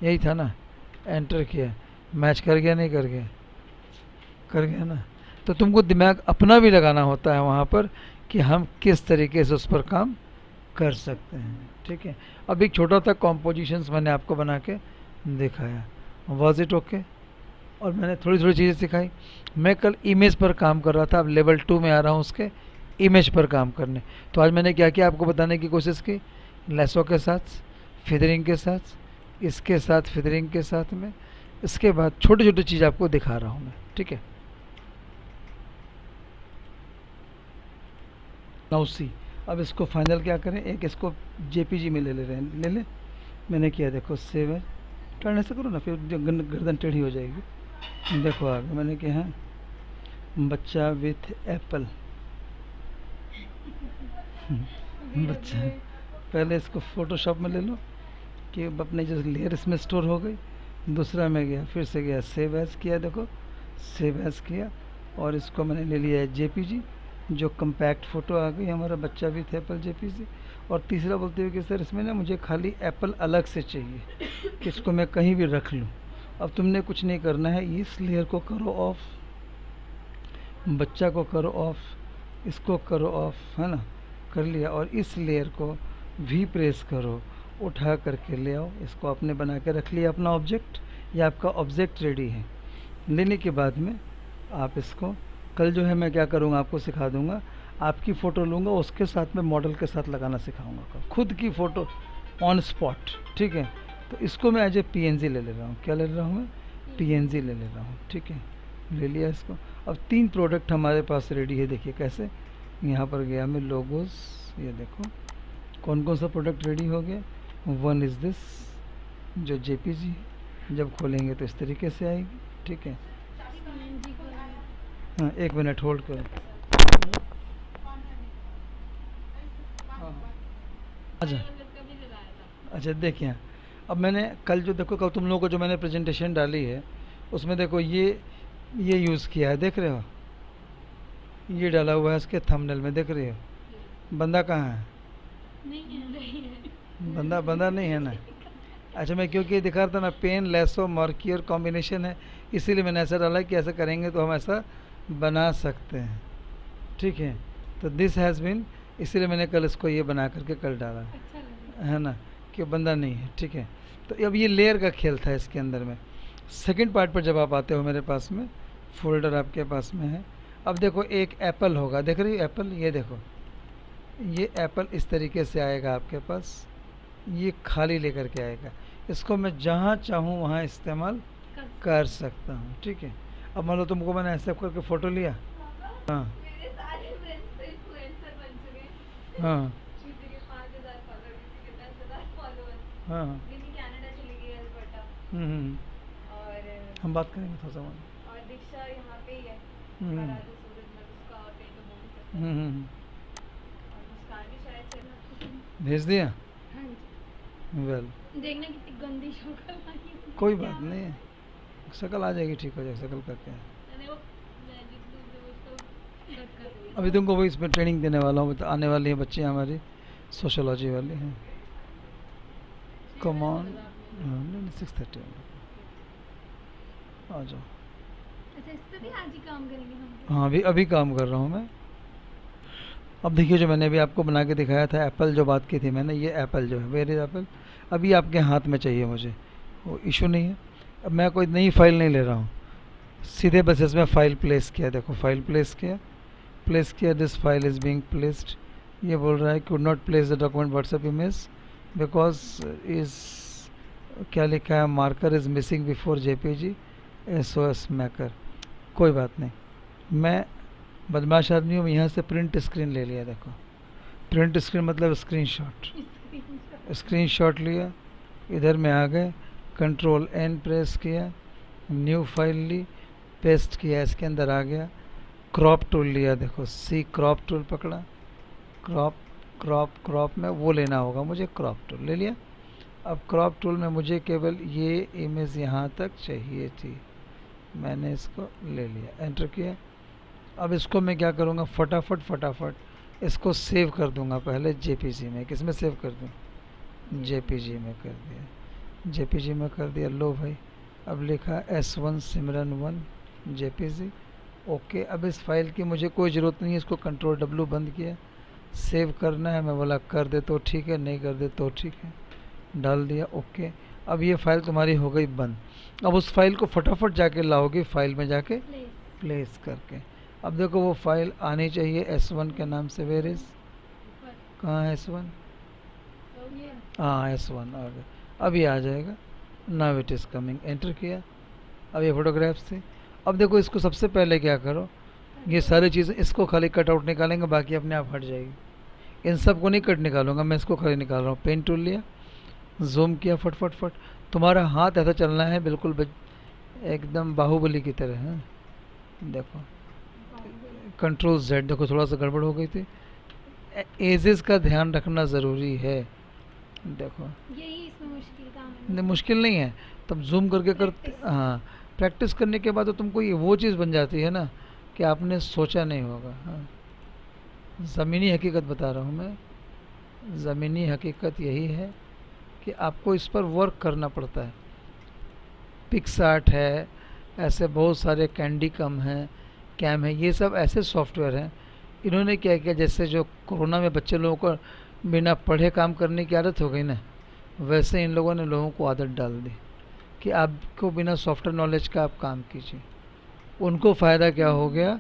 यही था ना। एंटर किया, मैच कर गया नहीं कर गया, कर गया ना। तो तुमको दिमाग अपना भी लगाना होता है वहाँ पर कि हम किस तरीके से उस पर काम कर सकते हैं, ठीक है। अब एक छोटा सा कॉम्पोजिशंस मैंने आपको बना के दिखाया, वाज इट ओके। और मैंने थोड़ी थोड़ी चीज़ें सिखाई। मैं कल इमेज पर काम कर रहा था, अब लेवल 2 में आ रहा हूँ उसके इमेज पर काम करने। तो आज मैंने क्या किया आपको बताने की कोशिश की, लेसों के साथ, फिदरिंग के साथ, इसके साथ फिदरिंग के साथ में, इसके बाद छोटी छोटी चीज़ आपको दिखा रहा हूँ मैं, ठीक है। नाउ सी, अब इसको फाइनल क्या करें, एक इसको जेपीजी में ले ले रहे हैं, ले ले। मैंने किया, देखो सेव है, टर्न ऐसे करो ना, फिर गर्दन टेढ़ी हो जाएगी। देखो आगे मैंने किया है बच्चा विथ एप्पल। बच्चा, पहले इसको फोटोशॉप में ले लो कि अब अपने जो लेयर इसमें स्टोर हो गई। दूसरा में गया, फिर से गया सेव एज किया, देखो सेव एज किया, और इसको मैंने ले लिया है जेपीजी, जो कम्पैक्ट फ़ोटो आ गई हमारा बच्चा विथ एप्पल जेपीजी। और तीसरा बोलते हुए कि सर इसमें ना मुझे खाली एप्पल अलग से चाहिए कि इसको मैं कहीं भी रख लूँ। अब तुमने कुछ नहीं करना है, इस लेयर को करो ऑफ, बच्चा को करो ऑफ, इसको करो ऑफ, है ना, कर लिया। और इस लेयर को भी प्रेस करो, उठा करके ले आओ, इसको आपने बना के रख लिया अपना ऑब्जेक्ट, या आपका ऑब्जेक्ट रेडी है। लेने के बाद में आप इसको, कल जो है मैं क्या करूँगा आपको सिखा दूँगा, आपकी फ़ोटो लूँगा, उसके साथ में मॉडल के साथ लगाना सिखाऊंगा कल, खुद की फ़ोटो ऑन स्पॉट, ठीक है। तो इसको मैं एज ए पीएनजी ले ले रहा हूँ, क्या ले रहा हूँ मैं, पीएनजी ले ले रहा हूँ, ठीक है। ले लिया इसको। अब 3 प्रोडक्ट हमारे पास रेडी है, देखिए कैसे। यहाँ पर गया मैं लोगोस, ये देखो कौन कौन सा प्रोडक्ट रेडी हो गया। वन इज़ दिस, जो जेपीजी, जब खोलेंगे तो इस तरीके से आएगी, ठीक है। हाँ 1 मिनट होल्ड करो। अच्छा अच्छा, देखिए अब मैंने कल जो, देखो कल तुम लोगों को जो मैंने प्रेजेंटेशन डाली है उसमें देखो ये यूज़ किया है, देख रहे हो, ये डाला हुआ है इसके थंबनेल में, देख रहे हो। बंदा कहाँ है, नहीं है। बंदा नहीं है ना। अच्छा, मैं क्योंकि ये दिखा रहा था ना, पेन लेसो मार्की और कॉम्बिनेशन है, इसीलिए मैंने ऐसा डाला कि ऐसा करेंगे तो हम ऐसा बना सकते हैं, ठीक है। तो दिस हैज़ बीन, इसीलिए मैंने कल इसको ये बना करके कल डाला, अच्छा लगा। है ना, कि बंदा नहीं है, ठीक है। तो अब ये लेयर का खेल था इसके अंदर में। सेकंड पार्ट पर जब आप आते हो, मेरे पास में फोल्डर आपके पास में है। अब देखो एक एप्पल होगा, देख रही हो एप्पल, ये देखो, ये एप्पल इस तरीके से आएगा आपके पास, ये खाली लेकर के आएगा। इसको मैं जहाँ चाहूँ वहाँ इस्तेमाल कर सकता हूँ, ठीक है। अब मान लो तुमको मैंने ऐसे करके फ़ोटो लिया, हाँ मेरे सारे फ्रेंड्स तो इन्फ्लुएंसर बन चुके हैं। हाँ किसी के 5000 फॉलोअर, किसी के 10,000 फॉलोअर। हाँ किसी कनाडा चली गई अल्बर्टा। हम्म, और हम बात करेंगे थोड़ा सा बाद। और दीक्षा यहाँ पे ही है। हम्म, और राजू सूरज में उसका और कहीं तो बोल नहीं सकते। हम्म, हम्म, और मुस्कान भी शायद चलना। भेज दिया, हाँ जी, वेल देखना कितनी गंदी शक्ल आई है। कोई बात नहीं है, शकल आ जाएगी, ठीक हो जाएगी शकल करके। मैंने वो मैजिक जो उसको कट कर दी। अभी तुमको वही इसमें ट्रेनिंग देने वाला हूँ, तो आने वाली है बच्चे हमारी, सोशोलॉजी वाली हैं। कम ऑन, नहीं 6:30 आ जाओ। अच्छा, इस पे भी आज ही काम करेंगे हम। हाँ अभी काम कर रहा हूँ मैं। अब देखिए जो मैंने अभी आपको बना के दिखाया था, एप्पल जो बात की थी मैंने, ये एप्पल जो है, वेयर इज एप्पल, अभी आपके हाथ में चाहिए मुझे, वो इशू नहीं है। अब मैं कोई नई फाइल नहीं ले रहा हूँ, सीधे बस इसमें फ़ाइल प्लेस किया, देखो फाइल प्लेस किया, this file is being placed. ये बोल रहा है could not place the document WhatsApp image because is, क्या लिखा है, marker is missing before JPG SOS maker. कोई बात नहीं, मैं बदमाश आदमी हूँ, यहाँ से प्रिंट स्क्रीन ले लिया, देखो प्रिंट स्क्रीन मतलब स्क्रीनशॉट लिया, इधर में आ गए, कंट्रोल N प्रेस किया, न्यू फाइल ली, पेस्ट किया, इसके अंदर आ गया, क्रॉप टूल लिया, देखो C क्रॉप टूल पकड़ा, क्रॉप में वो लेना होगा मुझे, क्रॉप टूल ले लिया। अब क्रॉप टूल में मुझे केवल ये इमेज यहाँ तक चाहिए थी, मैंने इसको ले लिया, एंटर किया। अब इसको मैं क्या करूँगा, फटाफट इसको सेव कर दूंगा पहले जेपीजी में। किस में सेव कर दूं? जेपीजी में कर दिया, जेपीजी में कर दिया। लो भाई, अब लिखा S1 सिमरन 1 जेपीजी। ओके, अब इस फाइल की मुझे कोई ज़रूरत नहीं है, इसको कंट्रोल W बंद किया। सेव करना है, मैं बोला कर दे तो ठीक है, नहीं कर दे तो ठीक है, डाल दिया। ओके, अब ये फाइल तुम्हारी हो गई बंद। अब उस फाइल को फटाफट जाके लाओगे फाइल में जाके प्लेस प्लेस करके। अब देखो वो फाइल आनी चाहिए S1 के नाम से। वेयर इज, ऊपर कहाँ है S1? ये हाँ S1 आ गया, अब ये आ जाएगा। Now it is coming, enter किया। अब ये फोटोग्राफ्स थी। अब देखो इसको सबसे पहले क्या करो, ये सारी चीज़ें इसको खाली कट आउट निकालेंगे, बाकी अपने आप हट जाएगी। इन सब को नहीं कट निकालूंगा मैं, इसको खाली निकाल रहा हूँ। पेन टूल लिया, जूम किया, फट फट फट। तुम्हारा हाथ ऐसा चलना है बिल्कुल एकदम बाहुबली की तरह है। देखो कंट्रोल Z, देखो थोड़ा सा गड़बड़ हो गई थी। एजेस का ध्यान रखना ज़रूरी है। देखो यही इसमें मुश्किल काम है। नहीं, मुश्किल नहीं है, तब जूम करके करते। Practice। हाँ, प्रैक्टिस करने के बाद तो तुमको ये वो चीज़ बन जाती है ना कि आपने सोचा नहीं होगा। हाँ, ज़मीनी हकीकत बता रहा हूँ मैं। ज़मीनी हकीकत यही है कि आपको इस पर वर्क करना पड़ता है। पिक्सआर्ट है, ऐसे बहुत सारे, कैंडी कम है, कैम है, ये सब ऐसे सॉफ्टवेयर हैं। इन्होंने क्या किया, जैसे जो कोरोना में बच्चे लोगों को बिना पढ़े काम करने की आदत हो गई ना, वैसे इन लोगों ने लोगों को आदत डाल दी कि आपको बिना सॉफ्टवेयर नॉलेज का आप काम कीजिए। उनको फ़ायदा क्या हो गया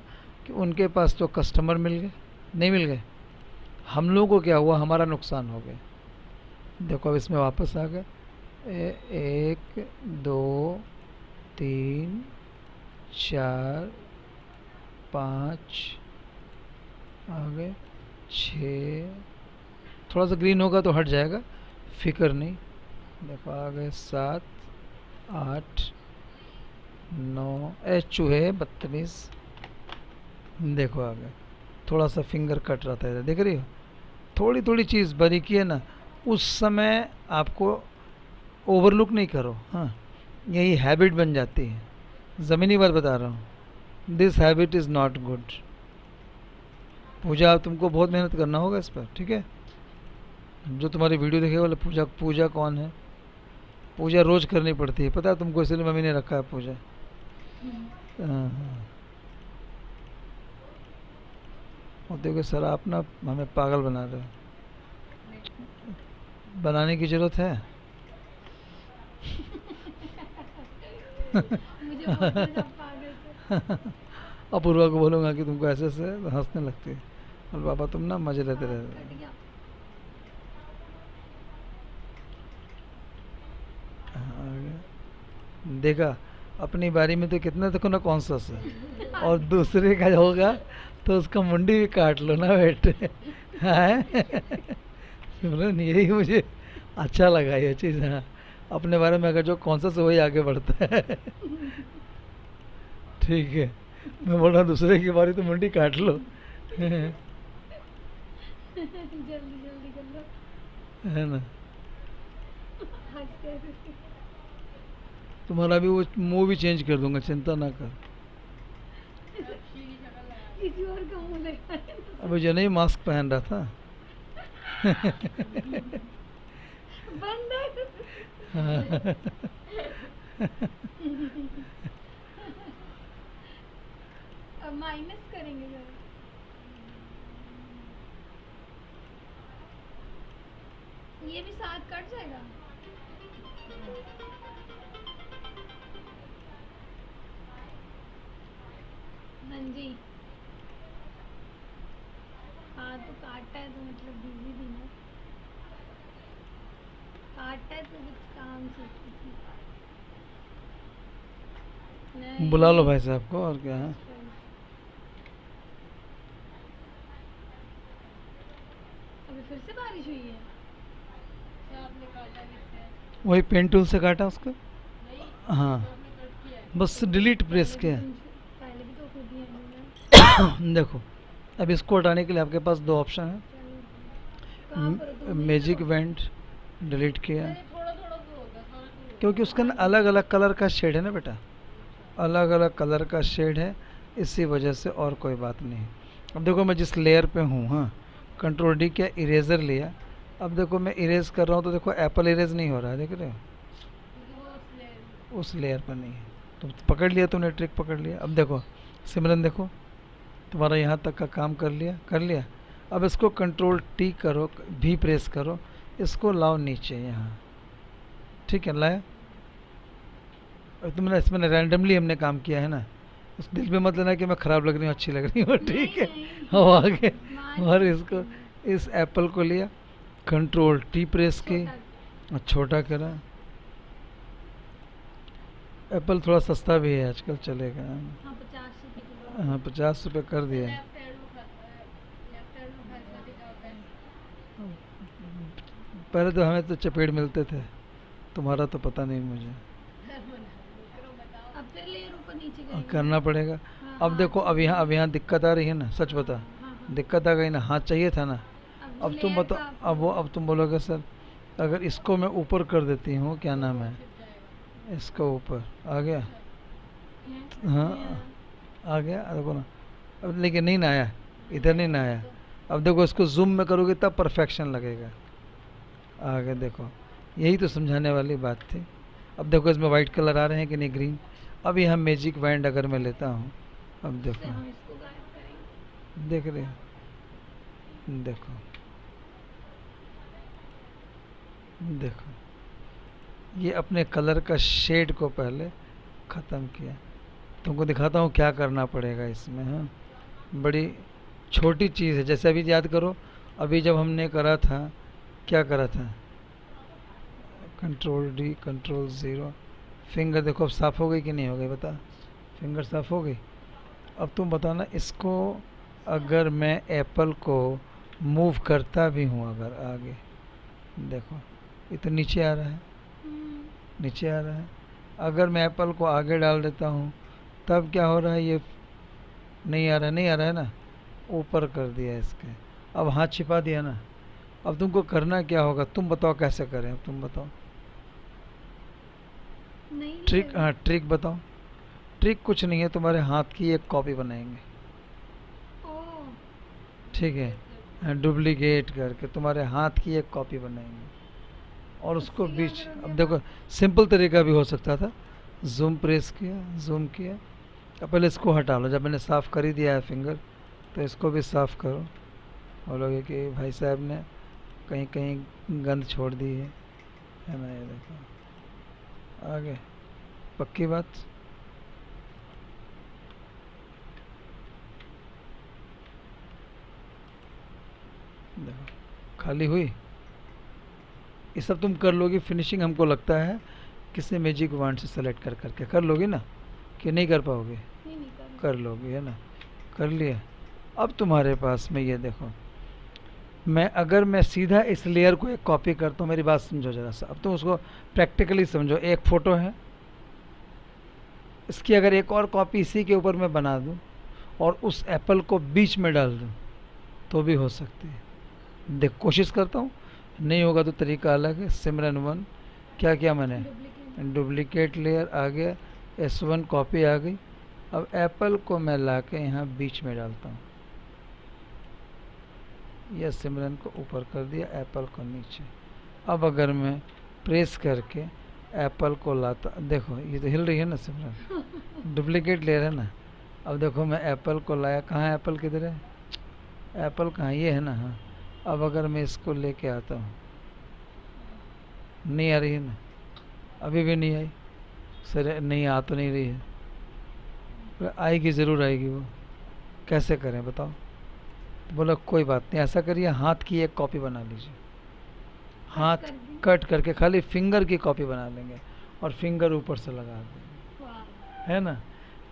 कि उनके पास तो कस्टमर मिल गए, नहीं मिल गए। हम लोगों को क्या हुआ, हमारा नुकसान हो गया। देखो अब इसमें वापस आ गए। 1 2 3 4 5 आ गए, 6, थोड़ा सा ग्रीन होगा तो हट जाएगा, फिक्र नहीं। देखो आ गए 7 8 9, चूहे 32। देखो आ गए। थोड़ा सा फिंगर कट रहा था इधर, देख रही हो? थोड़ी थोड़ी चीज़ बारीकी है ना, उस समय आपको ओवरलुक नहीं करो। हाँ, यही हैबिट बन जाती है। ज़मीनी बात बता रहा हूँ, this habit is not good. Pooja, तुमको बहुत मेहनत करना होगा इस पर, ठीक है? जो तुम्हारी वीडियो देखेगा बोले पूजा, पूजा कौन है? पूजा रोज़ करनी पड़ती है, पता है तुमको, इसलिए मम्मी ने रखा है पूजा। हाँ हाँ, और देखो सर, आप ना हमें पागल बना रहे हो। बनाने की ज़रूरत है? मुझे बोलते सब पागल थे। अपूर्वा को बोलूँगा कि तुमको ऐसे ऐसे, तो हंसने लगती है। और बाबा तुम ना मजे लेते हाँ, रहते। कट गया। हाँ, आ गया। देखा, अपनी बारी में तो कितना देखो ना कॉन्शियस है, और दूसरे का होगा तो उसका मुंडी भी काट लो ना बेटे। हैं? सिमरन, यही मुझे अच्छा लगा ये चीज़। हाँ, अपने बारे में अगर जो कॉन्शियस है वही आगे बढ़ता है। ठीक है, मैं बोल रहा हूँ दूसरे की बारी तो मुंडी काट लो। जल्दी जल्दी कर लो। है ना? हंसते हंसते। तुम्हारा भी वो मुंह भी चेंज कर दूंगा, चिंता ना कर। अच्छी की शक्ल लगा किसी और का मुंह लगा है। अभी जो नहीं मास्क पहन रहा था। बंद है। अब माइनस करेंगे जरा। ये भी साथ कट जाएगा। हाँ जी, हाँ तो काटता है तो मतलब बिजी भी ना, काटता है तो कुछ काम से। नहीं। बुला लो भाई साहब को, और क्या है। अभी फिर से बारिश हुई है। अच्छा, आपने काटा किससे? वही पेन टूल से काटा उसको। नहीं, हाँ, जो आपने कट किया है। बस डिलीट प्रेस पहले किया। भी पहले भी तो खुद ही है ना। देखो, अब इसको हटाने के लिए आपके पास 2 ऑप्शन है। चलो। कहाँ पर हो तुम? मैजिक वेंट डिलीट किया, नहीं, थोड़ा थोड़ा तो होगा, सारा तो होगा। क्योंकि उसका ना अलग अलग कलर का शेड है ना बेटा, अलग अलग कलर का शेड है, इसी वजह से, और कोई बात नहीं। अब देखो मैं जिस लेयर पे हूँ, हाँ, कंट्रोल डी किया, इरेजर लिया। अब देखो मैं इरेज कर रहा हूँ तो देखो एप्पल इरेज नहीं हो रहा है, देख रहे हो, क्योंकि वो उस लेयर उस लेयर पर नहीं है। तो पकड़ लिया तुमने, ट्रिक पकड़ लिया। अब देखो सिमरन, देखो तुम्हारा यहाँ तक का काम कर लिया, कर लिया। अब इसको कंट्रोल टी करो, भी प्रेस करो, इसको लाओ नीचे यहाँ, ठीक है, लाया। और तुमने इसमें रैंडमली हमने काम किया है ना, उस दिल में मत लेना कि मैं ख़राब लग रही हूँ, अच्छी लग रही हूँ, ठीक है। नहीं, हम आगे, मान और सकती इसको, हूँ। इस एप्पल को लिया, कंट्रोल टी प्रेस की, छोटा और छोटा करा। एप्पल थोड़ा सस्ता भी है आजकल, चलेगा। हाँ 50 रुपए किलो। हाँ 50 रुपये कर दिया है। लेफ्ट हैंड में खर्चा भी क्या होता है। पहले तो हमें तो चपेट मिलते थे, तुम्हारा तो पता नहीं मुझे, करो बताओ। अब फिर लेयर ऊपर नीचे और करेंगे। करना पड़ेगा। हाँ, अब हाथ देखो, से अब यहाँ दिक्कत आ रही है ना, सच बता, हाँ, हाँ। दिक्कत आ गई ना, हाथ चाहिए था ना। जो अब तुम layer बताओ, का अब वो, अब तुम बोलोगे सर अगर इसको मैं ऊपर कर देती हूँ, क्या नाम है, छिप जाएगा। इसको ऊपर आ गया, है? हाँ आ गया, देखो ना। अब लेकिन नहीं ना आया, इधर नहीं ना आया। अब देखो इसको जूम में करोगे तब परफेक्शन लगेगा। आ गया, देखो यही तो समझाने वाली बात थी। अब देखो इसमें वाइट कलर आ रहे हैं कि नहीं, ग्रीन। अब यहाँ मैजिक बैंड अगर मैं लेता हूँ, अब फिर देखो, हम इसको गायब करेंगे। देख रहे हो, देखो देखो, ये अपने कलर का शेड को पहले ख़त्म किया। तुमको दिखाता हूँ क्या करना पड़ेगा इसमें। हाँ, बड़ी छोटी चीज़ है, जैसे अभी याद करो, अभी जब हमने करा था, क्या करा था, control D, control zero, finger देखो अब साफ़ हो गई कि नहीं हो गई, बता, फिंगर साफ़ हो गई। अब तुम बताना, इसको अगर मैं एप्पल को मूव करता भी हूँ अगर आगे, देखो ये तो नीचे आ रहा है, नीचे आ रहा है। अगर मैं एप्पल को आगे डाल देता हूँ तब क्या हो रहा है, ये नहीं आ रहा है, नहीं आ रहा है ना, ऊपर कर दिया इसके। अब हाथ छिपा दिया ना। अब तुमको करना क्या होगा, तुम बताओ कैसे करें, अब तुम बताओ नहीं ट्रिक। लेयर। हाँ ट्रिक बताओ। ट्रिक कुछ नहीं है, तुम्हारे हाथ की एक कॉपी बनाएंगे, ओ, ठीक है, डुप्लीकेट करके तुम्हारे हाथ की एक कॉपी बनाएंगे, और उसको उससे क्या बीच, करोगे अब आप? देखो सिंपल तरीका भी हो सकता था, जूम प्रेस किया, जूम किया। अब पहले इसको हटा लो, जब मैंने साफ़ कर ही दिया है फिंगर, तो इसको भी साफ़ करो। बोलोगे कि भाई साहब ने कहीं कहीं गंद छोड़ दी है ना, ये देखो आगे, पक्की बात। देखो खाली हुई, ये सब तुम कर लोगी। फिनिशिंग हमको लगता है किसी मैजिक वांड से सेलेक्ट कर करके कर लोगी ना, कि नहीं कर पाओगे, नहीं नहीं कर लोगी है ना, कर लिया। अब तुम्हारे पास में ये देखो, मैं अगर मैं सीधा इस लेयर को एक कॉपी करता हूँ, मेरी बात समझो ज़रा सा, अब तुम उसको प्रैक्टिकली समझो। एक फ़ोटो है, इसकी अगर एक और कॉपी इसी के ऊपर मैं बना दूँ और उस एप्पल को बीच में डाल दूँ तो भी हो सकती है। देख कोशिश करता हूँ, नहीं होगा तो तरीका अलग है। सिमरन वन, क्या किया मैंने, डुप्लीकेट। डुप्लीकेट लेयर आ गया, S1 कॉपी आ गई। अब एप्पल को मैं ला के यहाँ बीच में डालता हूँ, यह सिमरन को ऊपर कर दिया, एप्पल को नीचे। अब अगर मैं प्रेस करके एप्पल को लाता, देखो ये तो हिल रही है ना सिमरन, डुप्लीकेट लेयर है ना। अब देखो मैं एप्पल को लाया, कहाँ है एप्पल, किधर है एप्पल, कहाँ, ये है ना, हाँ। अब अगर मैं इसको लेके आता हूँ, नहीं आ रही है ना, अभी भी नहीं आई सर, नहीं आ तो नहीं रही है, पर आएगी, ज़रूर आएगी वो। कैसे करें बताओ। तो बोला कोई बात नहीं, ऐसा करिए, हाथ की एक कॉपी बना लीजिए, हाथ कर दी। कट करके खाली फिंगर की कॉपी बना लेंगे और फिंगर ऊपर से लगा देंगे, वाह, है ना।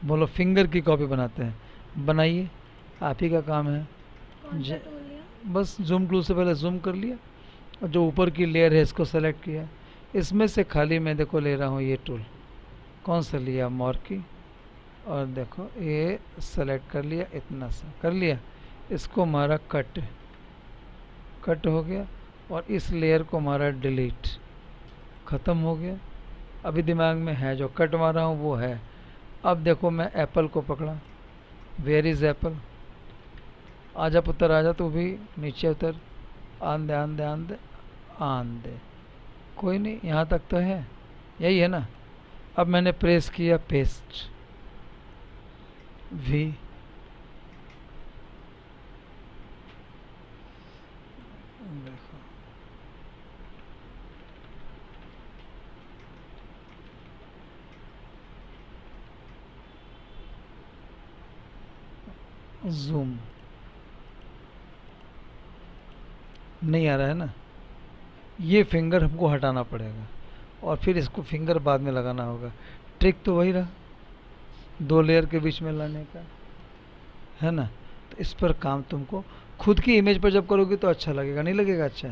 बोलो फिंगर की कॉपी बनाते हैं, बनाइए, आप ही का काम है। कौन सा ज- टूल लिया? बस जूम टूल से पहले जूम कर लिया, और जो ऊपर की लेयर है इसको सेलेक्ट किया। इसमें से खाली मैं देखो ले रहा हूँ ये टूल, कौन सा लिया, मॉर्की, और देखो ये सेलेक्ट कर लिया, इतना सा कर लिया। इसको मारा कट, कट हो गया, और इस लेयर को मारा डिलीट, ख़त्म हो गया। अभी दिमाग में है, जो कट मारा हूँ वो है। अब देखो मैं एप्पल को पकड़ा, वेयर इज़ एप्पल, आजा पुत्र आजा, तू भी नीचे उतर। आन दे आन दे आन दे आन दे। कोई नहीं, यहाँ तक तो है, यही है ना। अब मैंने प्रेस किया पेस्ट, वी, देखो जूम नहीं आ रहा है ना। ये फिंगर हमको हटाना पड़ेगा और फिर इसको फिंगर बाद में लगाना होगा। ट्रिक तो वही रहा, दो लेयर के बीच में लाने का, है ना। तो इस पर काम तुमको खुद की इमेज पर जब करोगे तो अच्छा लगेगा, नहीं लगेगा अच्छा,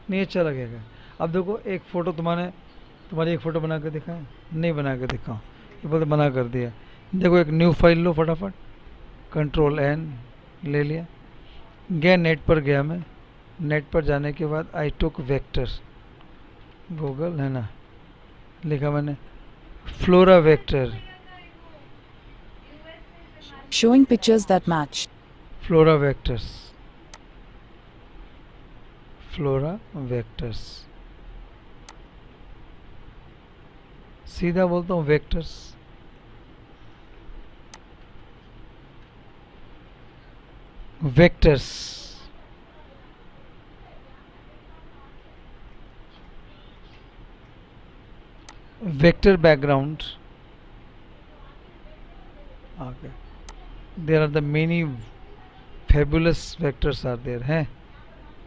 नहीं अच्छा लगेगा। अब देखो एक फ़ोटो तुम्हारी एक फ़ोटो बना कर दिखाएं, नहीं बना कर दिखाओ, ये बोलते बना कर दिया। देखो एक न्यू फाइल लो फटाफट, कंट्रोल एन ले लिया, गया नेट पर गया मैं। नेट पर जाने के बाद आई टुक वेक्टर, गूगल है ना, लिखा मैंने flora vector, Showing pictures that match. Flora vectors, flora vectors, सीधा बोलता हूँ vectors. Vectors, vector background. Okay, there are the many fabulous vectors are there, हैं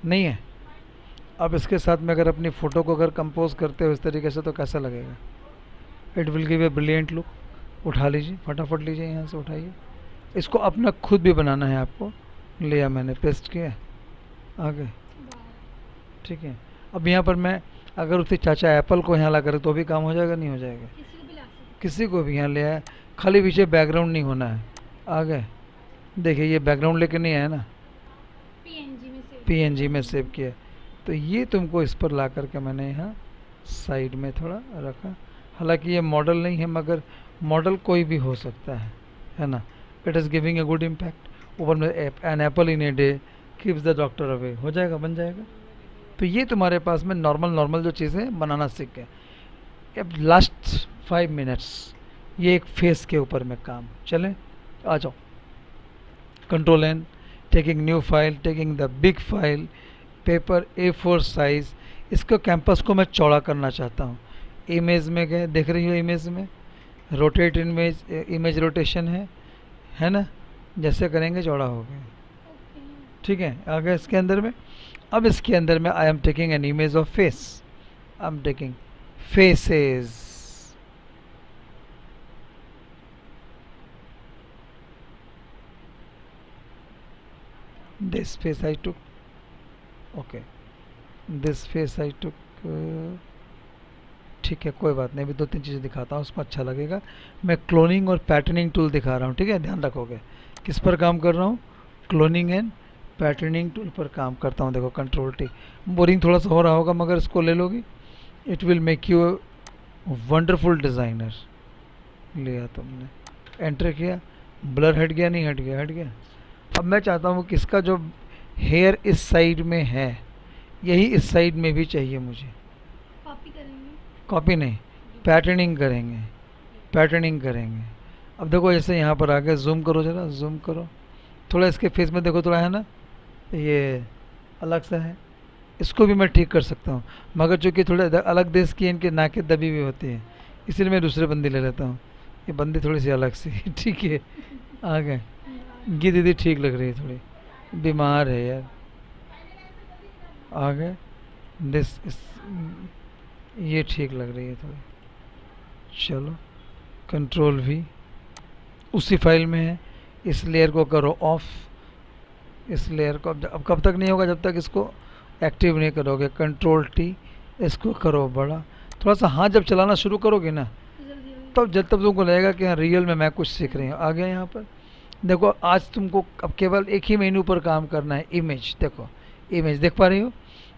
नहीं है। अब इसके साथ में अगर अपनी फ़ोटो को अगर कंपोज करते हो इस तरीके से तो कैसा लगेगा, it will give a brilliant look. उठा लीजिए, फटाफट लीजिए, यहाँ से उठाइए। इसको अपना खुद भी बनाना है आपको, लिया मैंने, पेस्ट किया, आगे, ठीक है। अब यहाँ पर मैं अगर उसे चाचा एप्पल को यहाँ ला करे तो भी काम हो जाएगा, नहीं हो जाएगा, किसी को भी ला सकते किसी को भी यहाँ ले आया, खाली पीछे बैकग्राउंड नहीं होना है। आगे देखिए ये बैकग्राउंड लेके नहीं आया ना, पीएनजी में सेव पीएनजी में सेव किया। तो ये तुमको इस पर ला करके मैंने यहाँ साइड में थोड़ा रखा। हालांकि ये मॉडल नहीं है मगर मॉडल कोई भी हो सकता है ना। It is giving a good impact. ऊपर में an apple in a day keeps the doctor away, हो जाएगा, बन जाएगा। तो ये तुम्हारे पास में नॉर्मल जो चीज़ें बनाना सीख गए। अब लास्ट 5 मिनट्स ये एक फेस के ऊपर में काम चले, आ जाओ। Control N, taking new file, taking the big file, paper A4 size. इसको कैंपस को मैं चौड़ा करना चाहता हूँ। इमेज में गए, देख रही हो इमेज में रोटेट इमेज, इमेज रोटेशन है ना, जैसे करेंगे चौड़ा हो गया, ठीक है। आगे इसके अंदर में, अब इसके अंदर में I am taking an image of face, I am taking faces, this face I took, okay, this face I took, ठीक है, कोई बात नहीं। अभी 2-3 चीज़ें दिखाता हूँ, उसको अच्छा लगेगा। मैं क्लोनिंग और पैटर्निंग टूल दिखा रहा हूँ, ठीक है, ध्यान रखोगे। किस पर काम कर रहा हूँ, क्लोनिंग एंड पैटर्निंग टूल पर काम करता हूँ। देखो कंट्रोल टी, बोरिंग थोड़ा सा हो रहा होगा मगर इसको ले लोगी, it will make you wonderful designer. लिया तुमने, एंटर किया, ब्लर हट गया, नहीं हट गया, हट गया। अब मैं चाहता हूँ कि इसका जो हेयर इस साइड में है यही इस साइड में भी चाहिए मुझे। कॉपी करेंगे, कॉपी नहीं, पैटर्निंग करेंगे, पैटर्निंग करेंगे। अब देखो जैसे यहाँ पर आ गया, जूम करो, ज़रा जूम करो थोड़ा, इसके फेस में देखो थोड़ा, है ना, ये अलग सा है, इसको भी मैं ठीक कर सकता हूँ मगर चूँकि थोड़े अलग देश की इनके नाकें दबी हुई होती है इसलिए मैं दूसरे बंदी ले लेता हूँ। ये बंदी थोड़ी सी अलग सी ठीक है। आ गए, ये दीदी ठीक लग रही है, थोड़ी बीमार है यार। आ गए, ये ठीक लग रही है थोड़ी, चलो कंट्रोल V, उसी फाइल में है। इस लेयर को करो ऑफ, इस लेयर को अब कब तक नहीं होगा जब तक इसको एक्टिव नहीं करोगे। कंट्रोल T, इसको करो बड़ा, थोड़ा सा हाथ जब चलाना शुरू करोगे ना जल्दी होगी। तब जब तक तुमको लगेगा कि हाँ रियल में मैं कुछ सीख रही हूँ। आ गया यहाँ पर, देखो आज तुमको अब केवल एक ही मेनू पर काम करना है, इमेज। देखो इमेज देख पा रही हो,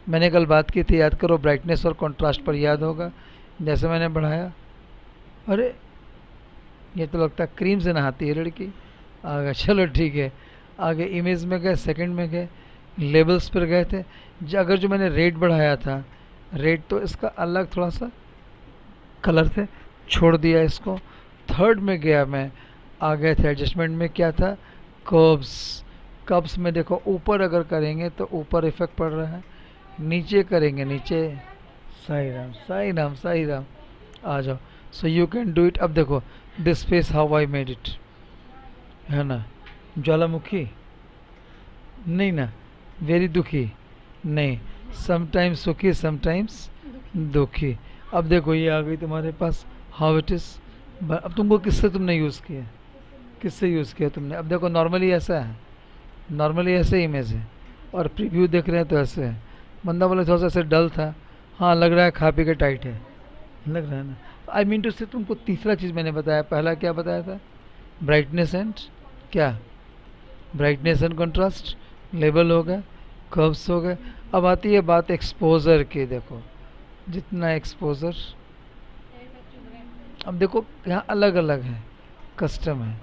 मैंने कल बात की थी, याद करो, ब्राइटनेस और कंट्रास्ट पर, याद होगा जैसे मैंने बढ़ाया। अरे ये तो लगता है क्रीम से नहाती है लड़की। आ गया, चलो ठीक है। आगे इमेज में गए, सेकंड में गए, लेबल्स पर गए थे। अगर जो मैंने रेट बढ़ाया था, रेट तो इसका अलग थोड़ा सा कलर थे, छोड़ दिया इसको। थर्ड में गया मैं, आ गए थे एडजस्टमेंट में, क्या था, कर्व्स। कर्व्स में देखो ऊपर अगर करेंगे तो ऊपर इफेक्ट पड़ रहा है, नीचे करेंगे नीचे। साई राम साई राम साई राम, आ जाओ। So you can do it. अब देखो this face how I made it, है ना, ज्वालामुखी नहीं ना, वेरी दुखी नहीं, समटाइम्स सुखी समटाइम्स दुखी। अब देखो ये आ गई तुम्हारे पास, हाउ इट इज़। अब तुमको किससे तुमने यूज़ किया, किससे यूज़ किया तुमने। अब देखो नॉर्मली ऐसा है, नॉर्मली ऐसे इमेज है, और प्रीव्यू देख रहे हैं तो ऐसे है। बंदा बोले थोड़ा सा ऐसे डल था, हाँ लग रहा है खा पी के टाइट है, लग रहा है ना। आई मीन टू से तुमको तीसरा चीज़ मैंने बताया, पहला क्या बताया था, ब्राइटनेस एंड क्या, ब्राइटनेस एंड कंट्रास्ट, लेवल हो गए, कर्व्स हो गए। अब आती है बात एक्सपोजर की। देखो जितना एक्सपोजर, अब देखो यहाँ अलग अलग है, कस्टम है।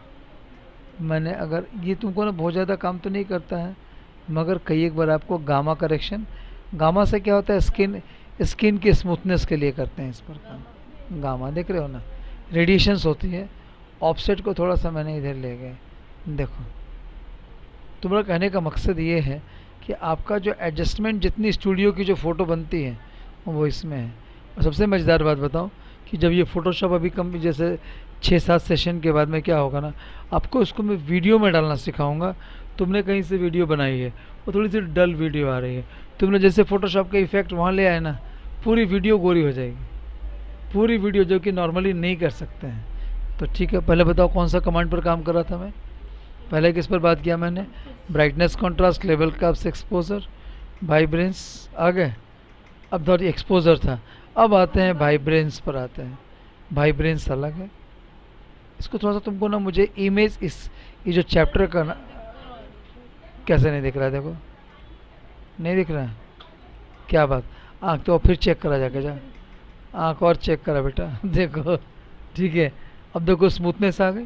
मैंने अगर ये तुमको ना बहुत ज़्यादा काम तो नहीं करता है, मगर कई एक बार आपको गामा करेक्शन, गामा से क्या होता है, स्किन स्किन की स्मूथनेस के लिए करते हैं इस पर काम। गामा देख रहे हो ना, रेडिएशंस होती है। ऑफसेट को थोड़ा सा मैंने इधर ले गए। देखो तुम्हारा कहने का मकसद ये है कि आपका जो एडजस्टमेंट, जितनी स्टूडियो की जो फ़ोटो बनती है वो इसमें है। और सबसे मज़ेदार बात बताऊं कि जब ये फ़ोटोशॉप अभी कम, जैसे 6-7 सेशन के बाद में क्या होगा ना, आपको इसको मैं वीडियो में डालना सिखाऊंगा। तुमने कहीं से वीडियो बनाई है, वो थोड़ी सी डल वीडियो आ रही है, तुमने जैसे फ़ोटोशॉप का इफेक्ट वहाँ ले आए ना, पूरी वीडियो गोरी हो जाएगी, पूरी वीडियो, जो कि नॉर्मली नहीं कर सकते हैं। तो ठीक है, पहले बताओ कौन सा कमांड पर काम कर रहा था मैं, पहले किस पर बात किया मैंने, brightness, contrast, level, curves, exposure, vibrance आ गए। अब थोड़ी एक्सपोजर था, अब आते हैं वाइब्रेंस पर आते हैं। वाइब्रेंस अलग है, इसको थोड़ा सा तुमको ना, मुझे इमेज, इस ये जो चैप्टर का ना, कैसे नहीं दिख रहा है, देखो नहीं दिख रहा है, क्या बात, आँख तो फिर चेक करा जाके, जा आँख और चेक करा बेटा देखो ठीक है। अब देखो स्मूथनेस आ गई।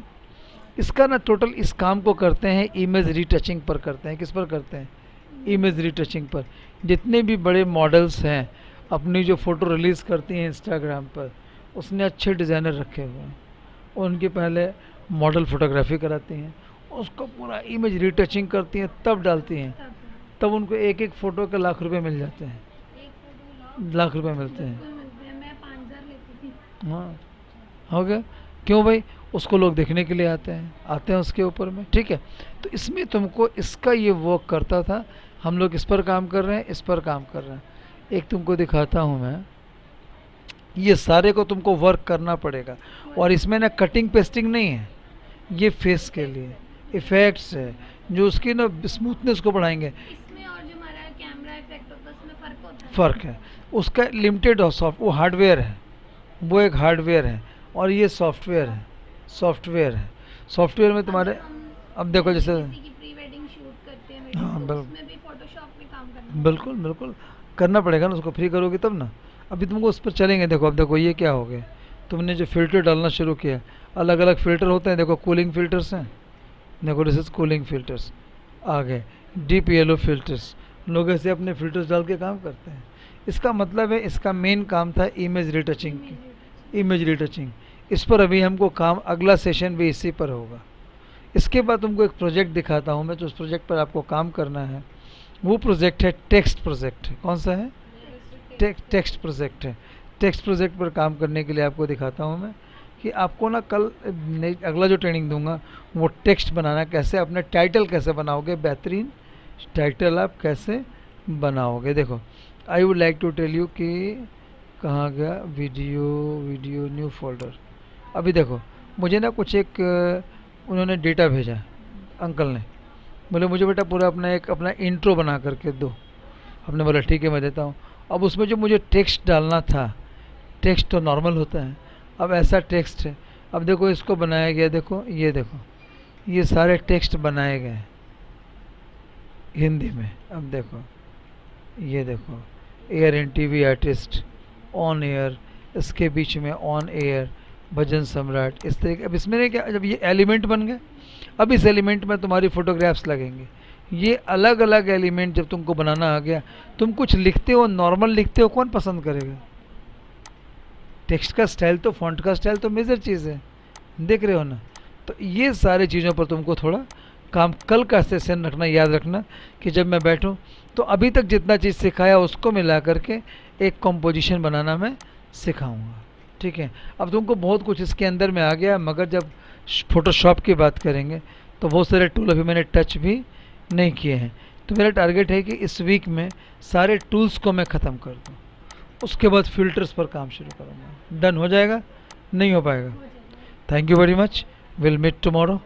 इसका ना टोटल इस काम को करते हैं इमेज रीटचिंग पर करते हैं। किस पर करते हैं, इमेज रीटचिंग पर। जितने भी बड़े मॉडल्स हैं अपनी जो फ़ोटो रिलीज़ करती हैं इंस्टाग्राम पर, उसने अच्छे डिज़ाइनर रखे हुए हैं, उनके पहले मॉडल फोटोग्राफी कराती हैं, उसको पूरा इमेज रीटचिंग करती हैं, तब डालती हैं, तब उनको एक एक फ़ोटो के लाख रुपए मिल जाते हैं, एक फोटो लाओ, लाख रुपए मिलते हैं। बिल्कुल मिलते हैं। मैं 5,000 लेती थी। हाँ हो गया, क्यों भाई, उसको लोग देखने के लिए आते हैं उसके ऊपर में, ठीक है। तो इसमें तुमको इसका ये वर्क करता था, हम लोग इस पर काम कर रहे हैं, इस पर काम कर रहे हैं। एक तुमको दिखाता हूँ मैं, ये सारे को तुमको वर्क करना पड़ेगा। और इसमें ना कटिंग पेस्टिंग नहीं है, ये फेस के लिए इफ़ेक्ट्स है जो उसकी ना स्मूथनेस को बढ़ाएंगे। इसमें और जो हमारा कैमरा इफेक्ट होता है उसमें फ़र्क होता है। फ़र्क है उसका, लिमिटेड और सॉफ्ट, वो हार्डवेयर है, वो एक हार्डवेयर है, और ये सॉफ्टवेयर है, सॉफ्टवेयर है। सॉफ्टवेयर में तुम्हारे, अब देखो जैसे, किसी की प्री वेडिंग शूट करते हैं वीडियो, हाँ तो बिल्कुल उसमें भी फोटोशॉप में काम करना बिल्कुल बिल्कुल करना पड़ेगा ना, उसको फ्री करोगे तब ना। अभी तुमको उस पर चलेंगे। देखो अब देखो ये क्या हो गया, तुमने जो फ़िल्टर डालना शुरू किया, अलग अलग फ़िल्टर होते हैं। देखो कूलिंग फ़िल्टर्स हैं, देखो दिस इज़ कूलिंग फ़िल्टर्स आ गए, डीप येलो फ़िल्टर्स। लोग ऐसे अपने फ़िल्टर्स डाल के काम करते हैं। इसका मतलब है इसका मेन काम था इमेज रिटचिंग की, इमेज रिटचिंग। इस पर अभी हमको काम, अगला सेशन भी इसी पर होगा। इसके बाद तुमको एक प्रोजेक्ट दिखाता हूँ मैं, जो उस प्रोजेक्ट पर आपको काम करना है। वो प्रोजेक्ट है टेक्स्ट प्रोजेक्ट है। कौन सा है, टेक्स्ट प्रोजेक्ट है। टेक्स्ट प्रोजेक्ट पर काम करने के लिए आपको दिखाता हूँ मैं कि आपको ना कल अगला जो ट्रेनिंग दूंगा वो टेक्स्ट बनाना कैसे, अपने टाइटल कैसे बनाओगे, बेहतरीन टाइटल आप कैसे बनाओगे। देखो I would like to tell you कि कहाँ गया वीडियो, वीडियो न्यू फोल्डर। अभी देखो मुझे ना कुछ एक उन्होंने डेटा भेजा अंकल ने, बोले मुझे बेटा पूरा अपना इंट्रो बना करके दो। हमने बोला ठीक है मैं देता हूँ। अब उसमें जो मुझे टेक्स्ट डालना था, टेक्स्ट तो नॉर्मल होता है, अब ऐसा टेक्स्ट है। अब देखो इसको बनाया गया, देखो ये सारे टेक्स्ट बनाए गए हिंदी में। अब देखो ये देखो, air and TV artist, on air, इसके बीच में ऑन एयर, भजन सम्राट, इस तरीके। अब इसमें क्या, जब ये एलिमेंट बन गए, अब इस एलिमेंट में तुम्हारी फोटोग्राफ्स लगेंगे। ये अलग अलग एलिमेंट जब तुमको बनाना आ गया, तुम कुछ लिखते हो, नॉर्मल लिखते हो, कौन पसंद करेगा? टेक्स्ट का स्टाइल तो, फॉन्ट का स्टाइल तो मेजर चीज़ है, देख रहे हो ना। तो ये सारी चीज़ों पर तुमको थोड़ा काम, कल का सेशन रखना, याद रखना कि जब मैं बैठूं तो अभी तक जितना चीज़ सिखाया उसको मिला करके एक कंपोजिशन बनाना मैं सिखाऊंगा, ठीक है। अब तुमको बहुत कुछ इसके अंदर में आ गया, मगर जब फोटोशॉप की बात करेंगे तो बहुत सारे टूल अभी मैंने टच भी नहीं किए हैं। तो मेरा टारगेट है कि इस वीक में सारे टूल्स को मैं ख़त्म कर दूँ, उसके बाद फिल्टर्स पर काम शुरू करूँगा। डन हो जाएगा? नहीं हो पाएगा? Thank you very much, will meet tomorrow.